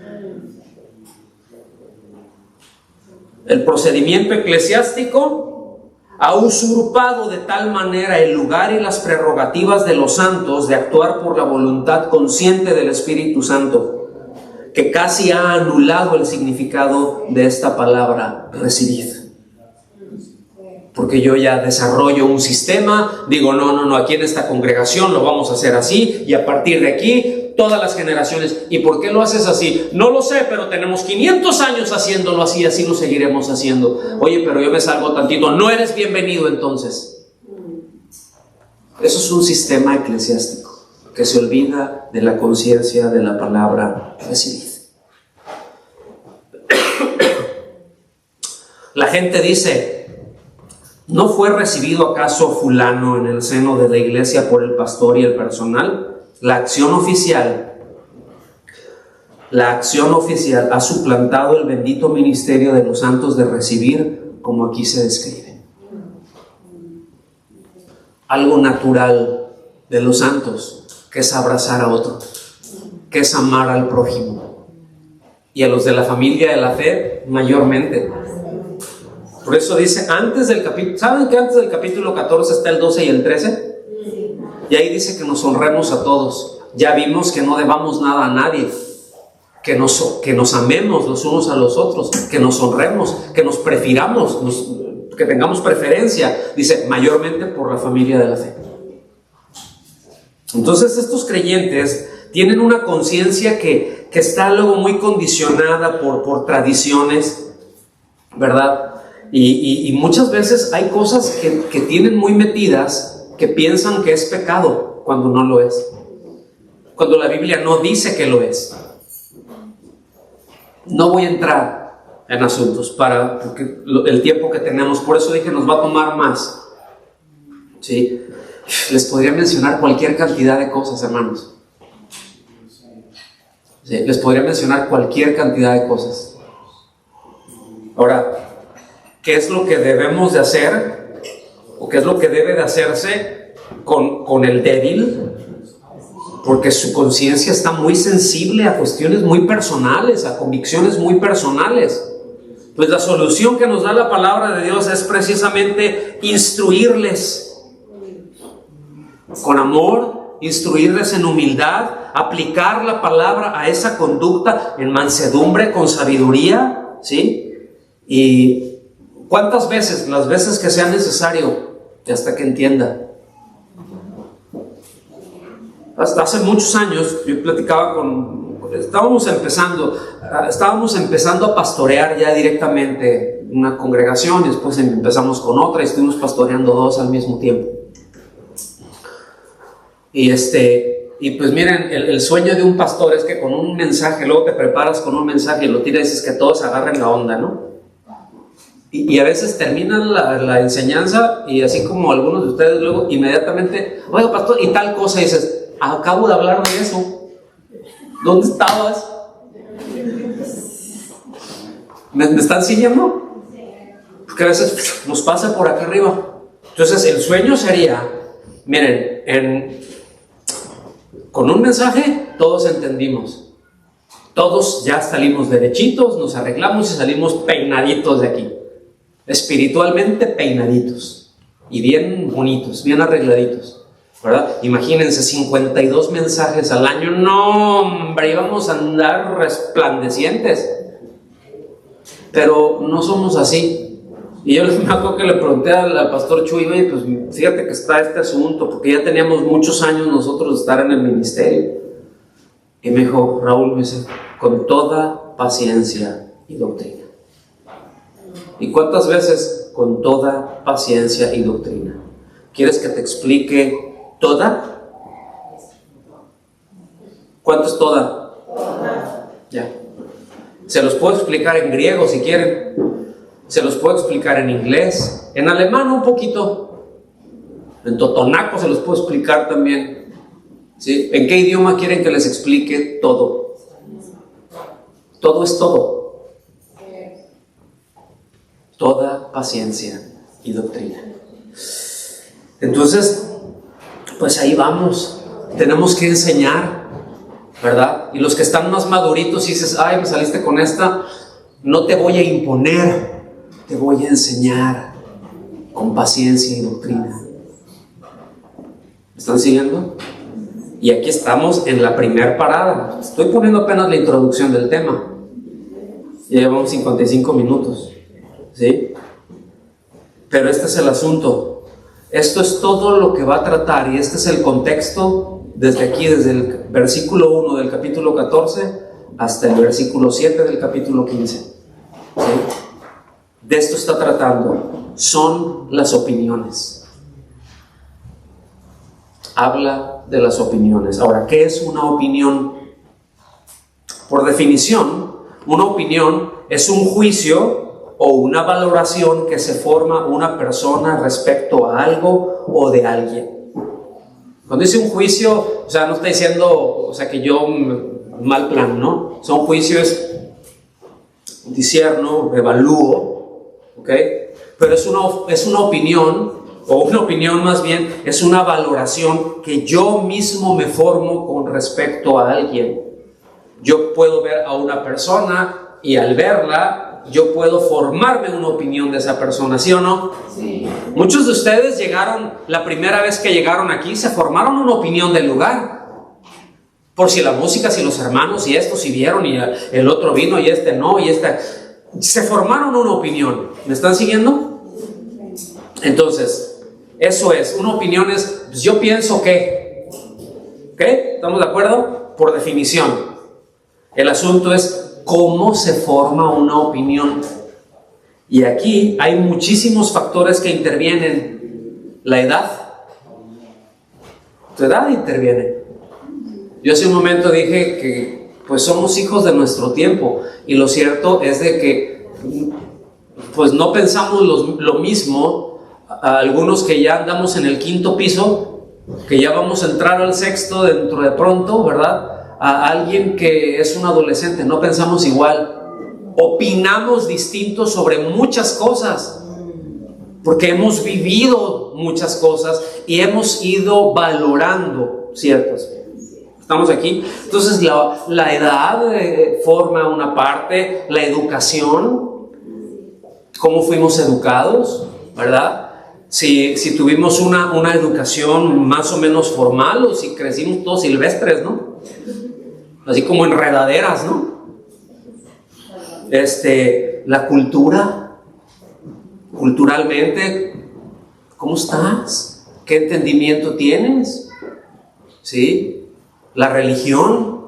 El procedimiento eclesiástico ha usurpado de tal manera el lugar y las prerrogativas de los santos de actuar por la voluntad consciente del Espíritu Santo, que casi ha anulado el significado de esta palabra recibid. Porque yo ya desarrollo un sistema, digo, no, aquí en esta congregación lo vamos a hacer así, y a partir de aquí, todas las generaciones. ¿Y por qué lo haces así? No lo sé, pero tenemos 500 años haciéndolo así, así lo seguiremos haciendo. Oye, pero yo me salgo tantito, no eres bienvenido entonces. Eso es un sistema eclesiástico que se olvida de la conciencia de la palabra recibid. La gente dice, ¿no fue recibido acaso fulano en el seno de la iglesia por el pastor y el personal? La acción oficial ha suplantado el bendito ministerio de los santos de recibir, como aquí se describe. Algo natural de los santos, que es abrazar a otro, que es amar al prójimo, y a los de la familia de la fe mayormente. Por eso dice, antes del capítulo, ¿saben que antes del capítulo 14 está el 12 y el 13? Y ahí dice que nos honremos a todos. Ya vimos que no debamos nada a nadie, que nos amemos los unos a los otros, que nos honremos, que nos prefiramos, que tengamos preferencia. Dice, mayormente por la familia de la fe. Entonces estos creyentes tienen una conciencia que está luego muy condicionada por tradiciones, ¿verdad? Y muchas veces hay cosas que tienen muy metidas, que piensan que es pecado cuando no lo es, cuando la Biblia no dice que lo es. No voy a entrar en asuntos porque el tiempo que tenemos, por eso dije nos va a tomar más, ¿sí? Les podría mencionar cualquier cantidad de cosas, hermanos. Sí, les podría mencionar cualquier cantidad de cosas. Ahora, ¿qué es lo que debemos de hacer? ¿O qué es lo que debe de hacerse con el débil? Porque su conciencia está muy sensible a cuestiones muy personales, a convicciones muy personales. Pues la solución que nos da la palabra de Dios es precisamente instruirles con amor, instruirles en humildad, aplicar la palabra a esa conducta en mansedumbre, con sabiduría, ¿sí? Y ¿cuántas veces? Las veces que sea necesario, hasta que entienda. Hasta hace muchos años yo platicaba estábamos empezando a pastorear ya directamente una congregación, y después empezamos con otra y estuvimos pastoreando dos al mismo tiempo. Y pues miren, el sueño de un pastor es que con un mensaje, luego te preparas con un mensaje y lo tiras y dices que todos agarren la onda, ¿no? Y a veces terminan la enseñanza y así como algunos de ustedes luego inmediatamente, oiga pastor, y tal cosa, y dices, acabo de hablar de eso, ¿dónde estabas? ¿Me están siguiendo? Porque a veces nos pasa por acá arriba. Entonces el sueño sería, miren, con un mensaje todos entendimos, todos ya salimos derechitos, nos arreglamos y salimos peinaditos de aquí, espiritualmente peinaditos y bien bonitos, bien arregladitos, ¿verdad? Imagínense 52 mensajes al año, no hombre, íbamos a andar resplandecientes, pero no somos así. Y yo me acuerdo que le pregunté al pastor Chuy, oye, pues fíjate que está este asunto, porque ya teníamos muchos años nosotros de estar en el ministerio. Y me dijo, Raúl, me dice, con toda paciencia y doctrina. ¿Y cuántas veces? Con toda paciencia y doctrina. ¿Quieres que te explique toda? ¿Cuánto es toda? Ya. Se los puedo explicar en griego si quieren. Se los puedo explicar en inglés, en alemán un poquito, en totonaco se los puedo explicar también, ¿sí? ¿En qué idioma quieren que les explique todo? Todo es todo. Toda paciencia y doctrina. Entonces, pues ahí vamos. Tenemos que enseñar, ¿verdad? Y los que están más maduritos y dices, ay, me saliste con esta, no te voy a imponer, te voy a enseñar con paciencia y doctrina. ¿Me están siguiendo? Y aquí estamos en la primera parada. Estoy poniendo apenas la introducción del tema. Ya llevamos 55 minutos, ¿sí? Pero este es el asunto. Esto es todo lo que va a tratar, y este es el contexto desde aquí, desde el versículo 1 del capítulo 14 hasta el versículo 7 del capítulo 15. ¿Sí? De esto está tratando. Son las opiniones. Habla de las opiniones. Ahora, ¿qué es una opinión? Por definición, una opinión es un juicio o una valoración que se forma una persona respecto a algo o de alguien. Cuando dice un juicio, o sea, no está diciendo, o sea, que yo mal plan, ¿no? O sea, un juicio es discierno, evalúo, ¿ok? Pero es una opinión, o una opinión más bien, es una valoración que yo mismo me formo con respecto a alguien. Yo puedo ver a una persona y al verla, yo puedo formarme una opinión de esa persona, ¿sí o no? Sí. Muchos de ustedes llegaron, la primera vez que llegaron aquí, se formaron una opinión del lugar. Por si la música, si los hermanos, y estos si vieron, y el otro vino, y este no, y este... Se formaron una opinión. ¿Me están siguiendo? Entonces, eso es, una opinión es, pues yo pienso que... ¿Ok? ¿Estamos de acuerdo? Por definición. El asunto es cómo se forma una opinión. Y aquí hay muchísimos factores que intervienen. La edad. Tu edad interviene. Yo hace un momento dije que pues somos hijos de nuestro tiempo, y lo cierto es de que pues no pensamos lo mismo a algunos que ya andamos en el 5º piso, que ya vamos a entrar al 6º dentro de pronto, ¿verdad? A alguien que es un adolescente. No pensamos igual, opinamos distinto sobre muchas cosas, porque hemos vivido muchas cosas y hemos ido valorando ciertas. ¿Estamos aquí? Entonces la edad forma una parte, la educación, cómo fuimos educados, ¿verdad? Si tuvimos una educación más o menos formal, o si crecimos todos silvestres, ¿no? Así como enredaderas, ¿no? La cultura, culturalmente, ¿cómo estás? ¿Qué entendimiento tienes? ¿Sí? La religión,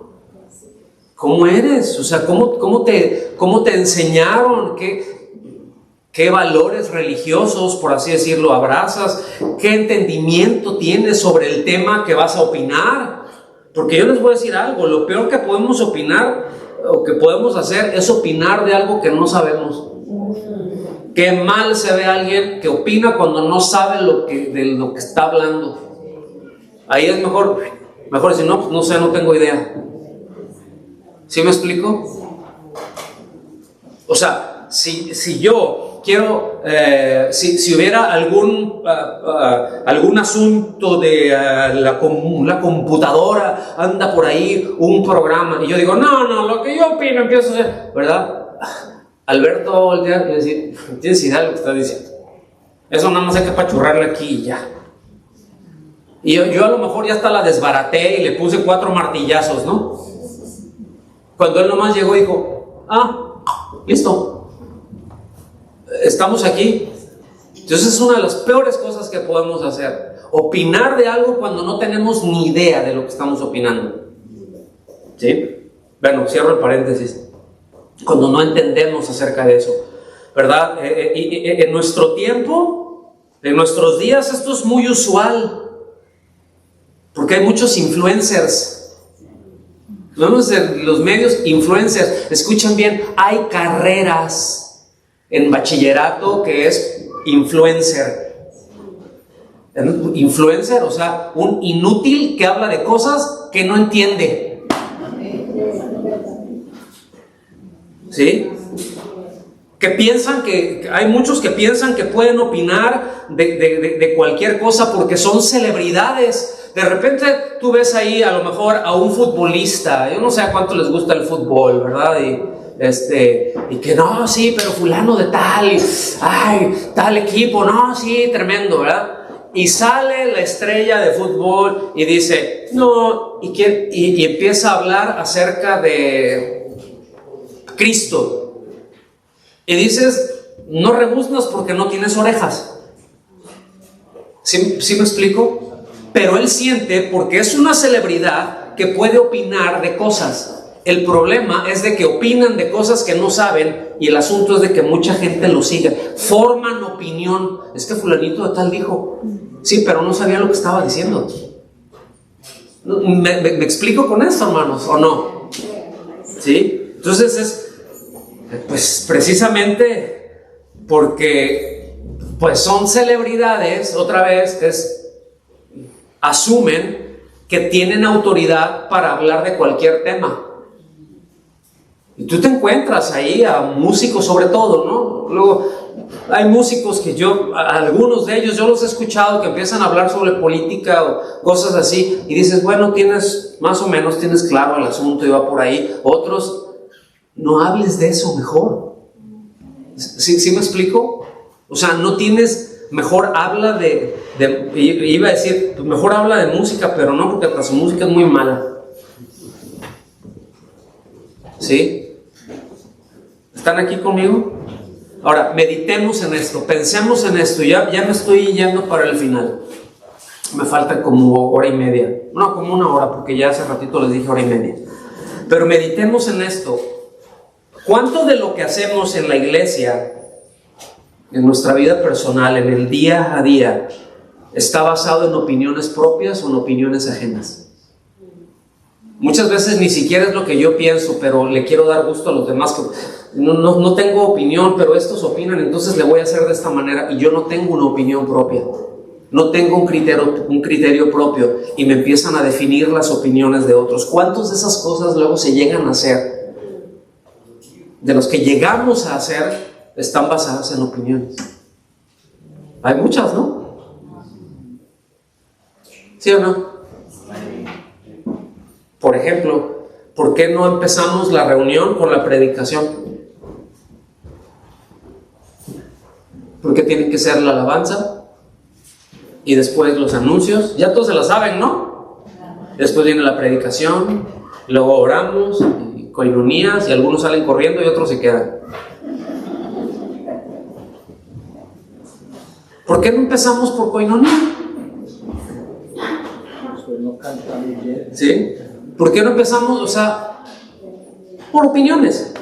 ¿cómo eres? O sea, ¿cómo te enseñaron? ¿Qué valores religiosos, por así decirlo, abrazas? ¿Qué entendimiento tienes sobre el tema que vas a opinar? Porque yo les voy a decir algo, lo peor que podemos opinar o que podemos hacer es opinar de algo que no sabemos. Qué mal se ve alguien que opina cuando no sabe de lo que está hablando. Ahí es mejor decir, no, pues no sé, no tengo idea. ¿Sí me explico? O sea, si yo quiero, si hubiera algún asunto de la computadora, anda por ahí un programa, y yo digo, no, lo que yo opino, empiezo a hacer, ¿verdad? Alberto voltear y decir, ¿tienes idea de lo que estás diciendo? Eso nada más hay que apachurrarle aquí y ya. Y yo a lo mejor ya hasta la desbaraté y le puse 4 martillazos, ¿no? Cuando él nomás llegó y dijo, listo, estamos aquí. Entonces es una de las peores cosas que podemos hacer, opinar de algo cuando no tenemos ni idea de lo que estamos opinando. ¿Sí? Bueno, cierro el paréntesis. Cuando no entendemos acerca de eso, ¿verdad? En nuestro tiempo, en nuestros días, esto es muy usual. Porque hay muchos influencers. Vemos en los medios influencers. Escuchan bien, hay carreras en bachillerato que es influencer. Influencer, o sea, un inútil que habla de cosas que no entiende. ¿Sí? Hay muchos que piensan que pueden opinar de cualquier cosa porque son celebridades. De repente tú ves ahí a lo mejor a un futbolista, yo no sé a cuánto les gusta el fútbol, ¿verdad? Y que no, sí, pero fulano de tal, ay, tal equipo, no, sí, tremendo, ¿verdad? Y sale la estrella de fútbol y dice, no, y empieza a hablar acerca de Cristo. Y dices, no rebuznas porque no tienes orejas. ¿Sí me explico? Pero él siente, porque es una celebridad, que puede opinar de cosas. El problema es de que opinan de cosas que no saben, y el asunto es de que mucha gente lo sigue. Forman opinión. Es que fulanito de tal dijo. Sí, pero no sabía lo que estaba diciendo. ¿Me explico con esto, hermanos, o no? ¿Sí? Entonces pues precisamente porque pues son celebridades, otra vez asumen que tienen autoridad para hablar de cualquier tema. Y tú te encuentras ahí a músicos sobre todo, ¿no? Luego hay músicos que algunos de ellos yo los he escuchado que empiezan a hablar sobre política o cosas así, y dices, bueno, más o menos tienes claro el asunto y va por ahí. Otros, no hables de eso mejor. ¿Sí me explico? O sea, no tienes, mejor habla iba a decir, mejor habla de música, pero no, porque hasta su música es muy mala. ¿Sí? ¿Están aquí conmigo? Ahora, meditemos en esto, pensemos en esto. Ya me estoy yendo para el final. Me falta como hora y media. No, como una hora, porque ya hace ratito les dije hora y media. Pero meditemos en esto. ¿Cuánto de lo que hacemos en la iglesia, en nuestra vida personal, en el día a día, está basado en opiniones propias o en opiniones ajenas? Muchas veces ni siquiera es lo que yo pienso, pero le quiero dar gusto a los demás. Que no tengo opinión, pero estos opinan, entonces le voy a hacer de esta manera, y yo no tengo una opinión propia. No tengo un criterio propio, y me empiezan a definir las opiniones de otros. ¿Cuántas de esas cosas luego se llegan a hacer? De los que llegamos a hacer, están basadas en opiniones. Hay muchas, ¿no? ¿Sí o no? Por ejemplo, ¿por qué no empezamos la reunión con la predicación? ¿Por qué tiene que ser la alabanza? Y después los anuncios. Ya todos se la saben, ¿no? Después viene la predicación, luego oramos, y coinonías, y algunos salen corriendo y otros se quedan. ¿Por qué no empezamos por coinonía? ¿Sí? ¿Por qué no empezamos, por opiniones?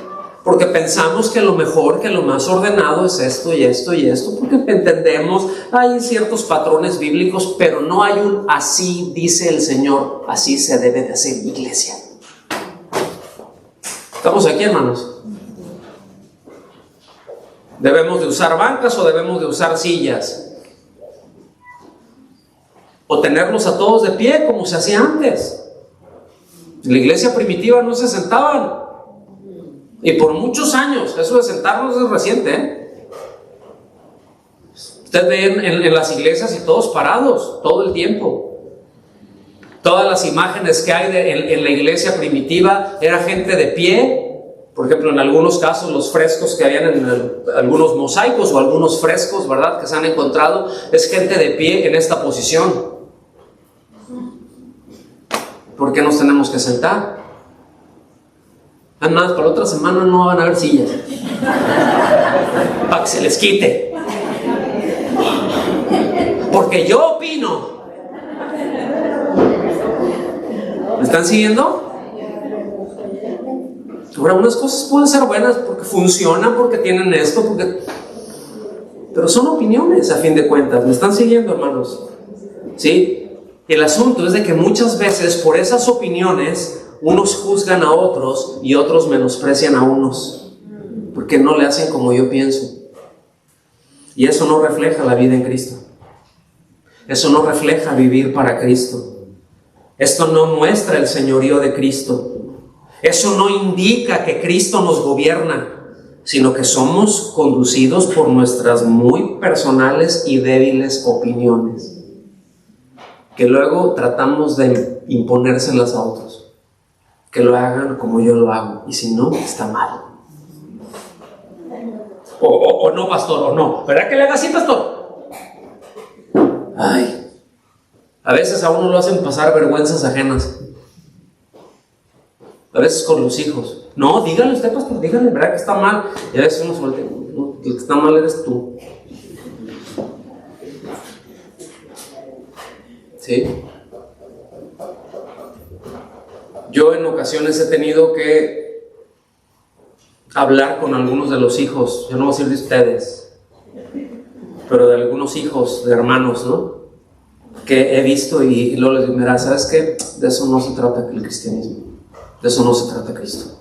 Porque pensamos que lo mejor, que lo más ordenado es esto y esto y esto, porque entendemos, hay ciertos patrones bíblicos, pero no hay un así dice el Señor, así se debe de hacer iglesia. ¿Estamos aquí, hermanos? ¿Debemos de usar bancas o debemos de usar sillas? ¿O tenerlos a todos de pie como se hacía antes? En la iglesia primitiva no se sentaban. Y por muchos años, eso de sentarnos es reciente, ¿eh? Ustedes ven en las iglesias y todos parados, todo el tiempo. Todas las imágenes que hay en la iglesia primitiva era gente de pie. Por ejemplo, en algunos casos los frescos que habían algunos mosaicos o algunos frescos, ¿verdad?, que se han encontrado, es gente de pie en esta posición. ¿Por qué nos tenemos que sentar? Además, para la otra semana no van a haber sillas para que se les quite, porque yo opino. ¿Me están siguiendo? Ahora, unas cosas pueden ser buenas porque funcionan, porque tienen esto, pero son opiniones a fin de cuentas. ¿Me están siguiendo, hermanos? ¿Sí? El asunto es de que muchas veces por esas opiniones unos juzgan a otros y otros menosprecian a unos, porque no le hacen como yo pienso. Y eso no refleja la vida en Cristo. Eso no refleja vivir para Cristo. Esto no muestra el señorío de Cristo. Eso no indica que Cristo nos gobierna, sino que somos conducidos por nuestras muy personales y débiles opiniones. que luego tratamos de imponérselas a otros, que lo hagan como yo lo hago, y si no, está mal. O no, pastor, o no. ¿Verdad que le haga así, pastor? Ay, a veces a uno lo hacen pasar vergüenzas ajenas. A veces con los hijos. No, dígale usted, pastor, dígale, ¿verdad que está mal? Y a veces uno suelta, no, el que está mal eres tú. ¿Sí? Yo en ocasiones he tenido que hablar con algunos de los hijos, yo no voy a decir de ustedes, pero de algunos hijos, de hermanos, ¿no? Que he visto y luego les digo, mira, ¿sabes qué? De eso no se trata el cristianismo, de eso no se trata Cristo.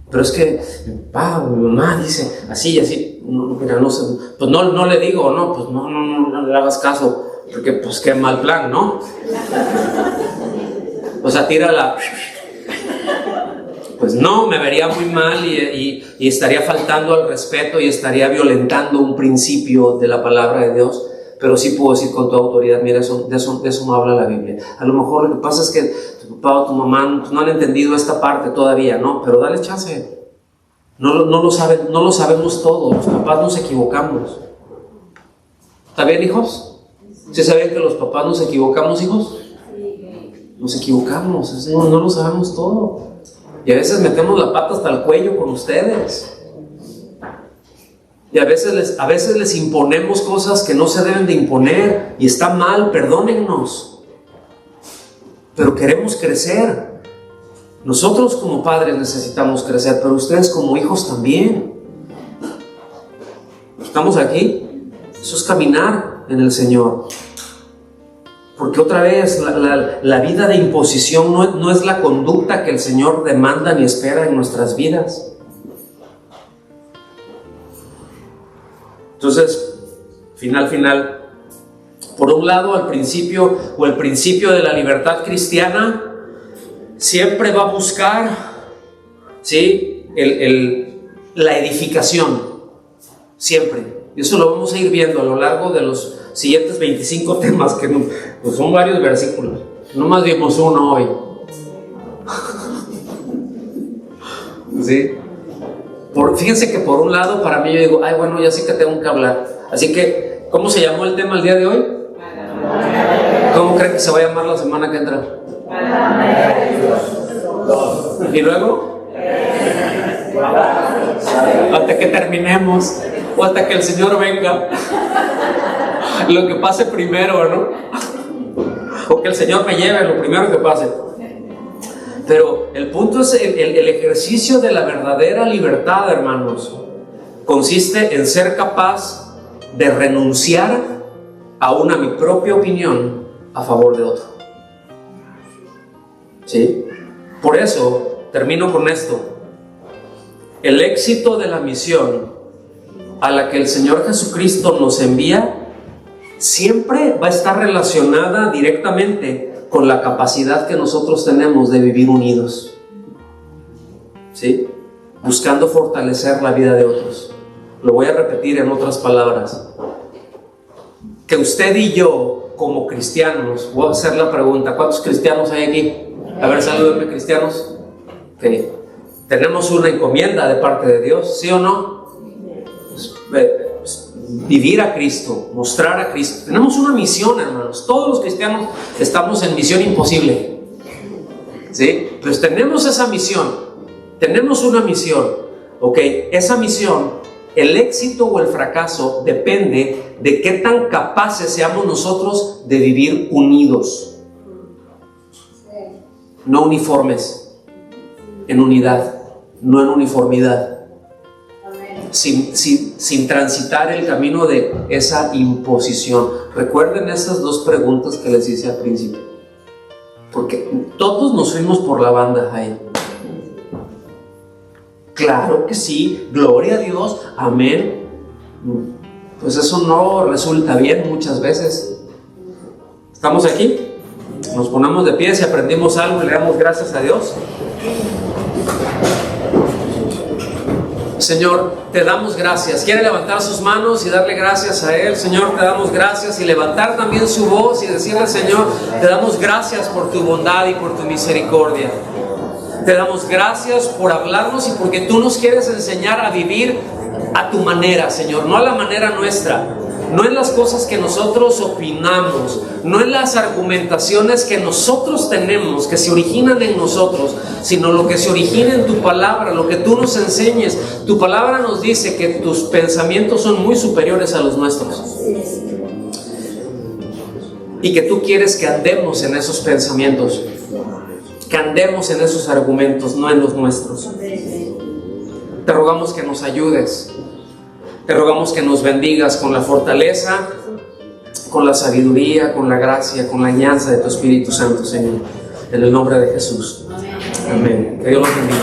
Pero es que mi papá, mi mamá dice así y así, no, mira, no sé, pues no le digo, no, pues no le hagas caso, porque pues qué mal plan, ¿no? O sea, tírala. Pues no, me vería muy mal y estaría faltando al respeto y estaría violentando un principio de la palabra de Dios. Pero sí puedo decir con toda autoridad, mira, de eso no habla la Biblia. A lo mejor lo que pasa es que tu papá o tu mamá no han entendido esta parte todavía, ¿no? Pero dale chance. No lo sabemos todos, los papás nos equivocamos. ¿Está bien, hijos? ¿Sí saben que los papás nos equivocamos, hijos? Nos equivocamos, no lo sabemos todo. Y a veces metemos la pata hasta el cuello con ustedes. Y a veces les imponemos cosas que no se deben de imponer. Y está mal, perdónennos. Pero queremos crecer. Nosotros como padres necesitamos crecer, pero ustedes como hijos también. ¿Estamos aquí? Eso es caminar en el Señor. Porque otra vez, la vida de imposición no es la conducta que el Señor demanda ni espera en nuestras vidas. Entonces, final, por un lado, el principio de la libertad cristiana siempre va a buscar, ¿sí?, la edificación, siempre. Y eso lo vamos a ir viendo a lo largo de los siguientes 25 temas, que pues son varios versículos. No más vimos uno hoy. ¿Sí? Fíjense que por un lado, para mí yo digo, ay, bueno, ya sé que tengo que hablar. Así que, ¿cómo se llamó el tema el día de hoy? ¿Cómo creen que se va a llamar la semana que entra? ¿Y luego? Hasta que terminemos, o hasta que el Señor venga. Lo que pase primero, ¿no? O que el Señor me lleve, lo primero que pase. Pero el punto es el ejercicio de la verdadera libertad, hermanos. Consiste en ser capaz de renunciar aún a mi propia opinión a favor de otro. ¿Sí? Por eso, termino con esto. El éxito de la misión a la que el Señor Jesucristo nos envía siempre va a estar relacionada directamente con la capacidad que nosotros tenemos de vivir unidos, ¿sí? Buscando fortalecer la vida de otros. Lo voy a repetir en otras palabras. Que usted y yo, como cristianos, voy a hacer la pregunta, ¿cuántos cristianos hay aquí? A ver, salúdenme, cristianos. Okay. Tenemos una encomienda de parte de Dios, ¿sí o no? Vivir a Cristo, mostrar a Cristo. Tenemos una misión, hermanos. Todos los cristianos estamos en misión imposible, ¿sí? Pues tenemos esa misión. Tenemos una misión, ¿ok? Esa misión, el éxito o el fracaso depende de qué tan capaces seamos nosotros de vivir unidos, no uniformes, en unidad, no en uniformidad. Sin transitar el camino de esa imposición. Recuerden esas dos preguntas que les hice al principio, porque todos nos fuimos por la banda ahí. Claro que sí, gloria a Dios, amén. Pues eso no resulta bien muchas veces. ¿Estamos aquí? Nos ponemos de pie, si aprendimos algo y le damos gracias a Dios. Señor, te damos gracias. Quiere levantar sus manos y darle gracias a Él. Señor, te damos gracias, y levantar también su voz y decirle: Señor, te damos gracias por tu bondad y por tu misericordia. Te damos gracias por hablarnos y porque tú nos quieres enseñar a vivir a tu manera, Señor, no a la manera nuestra. No en las cosas que nosotros opinamos, no en las argumentaciones que nosotros tenemos, que se originan en nosotros, sino lo que se origina en tu palabra, lo que tú nos enseñes. Tu palabra nos dice que tus pensamientos son muy superiores a los nuestros, y que tú quieres que andemos en esos pensamientos, que andemos en esos argumentos, no en los nuestros. Te rogamos que nos ayudes. Te rogamos que nos bendigas con la fortaleza, con la sabiduría, con la gracia, con la guianza de tu Espíritu Santo, Señor. En el nombre de Jesús. Amén. Que Dios los bendiga.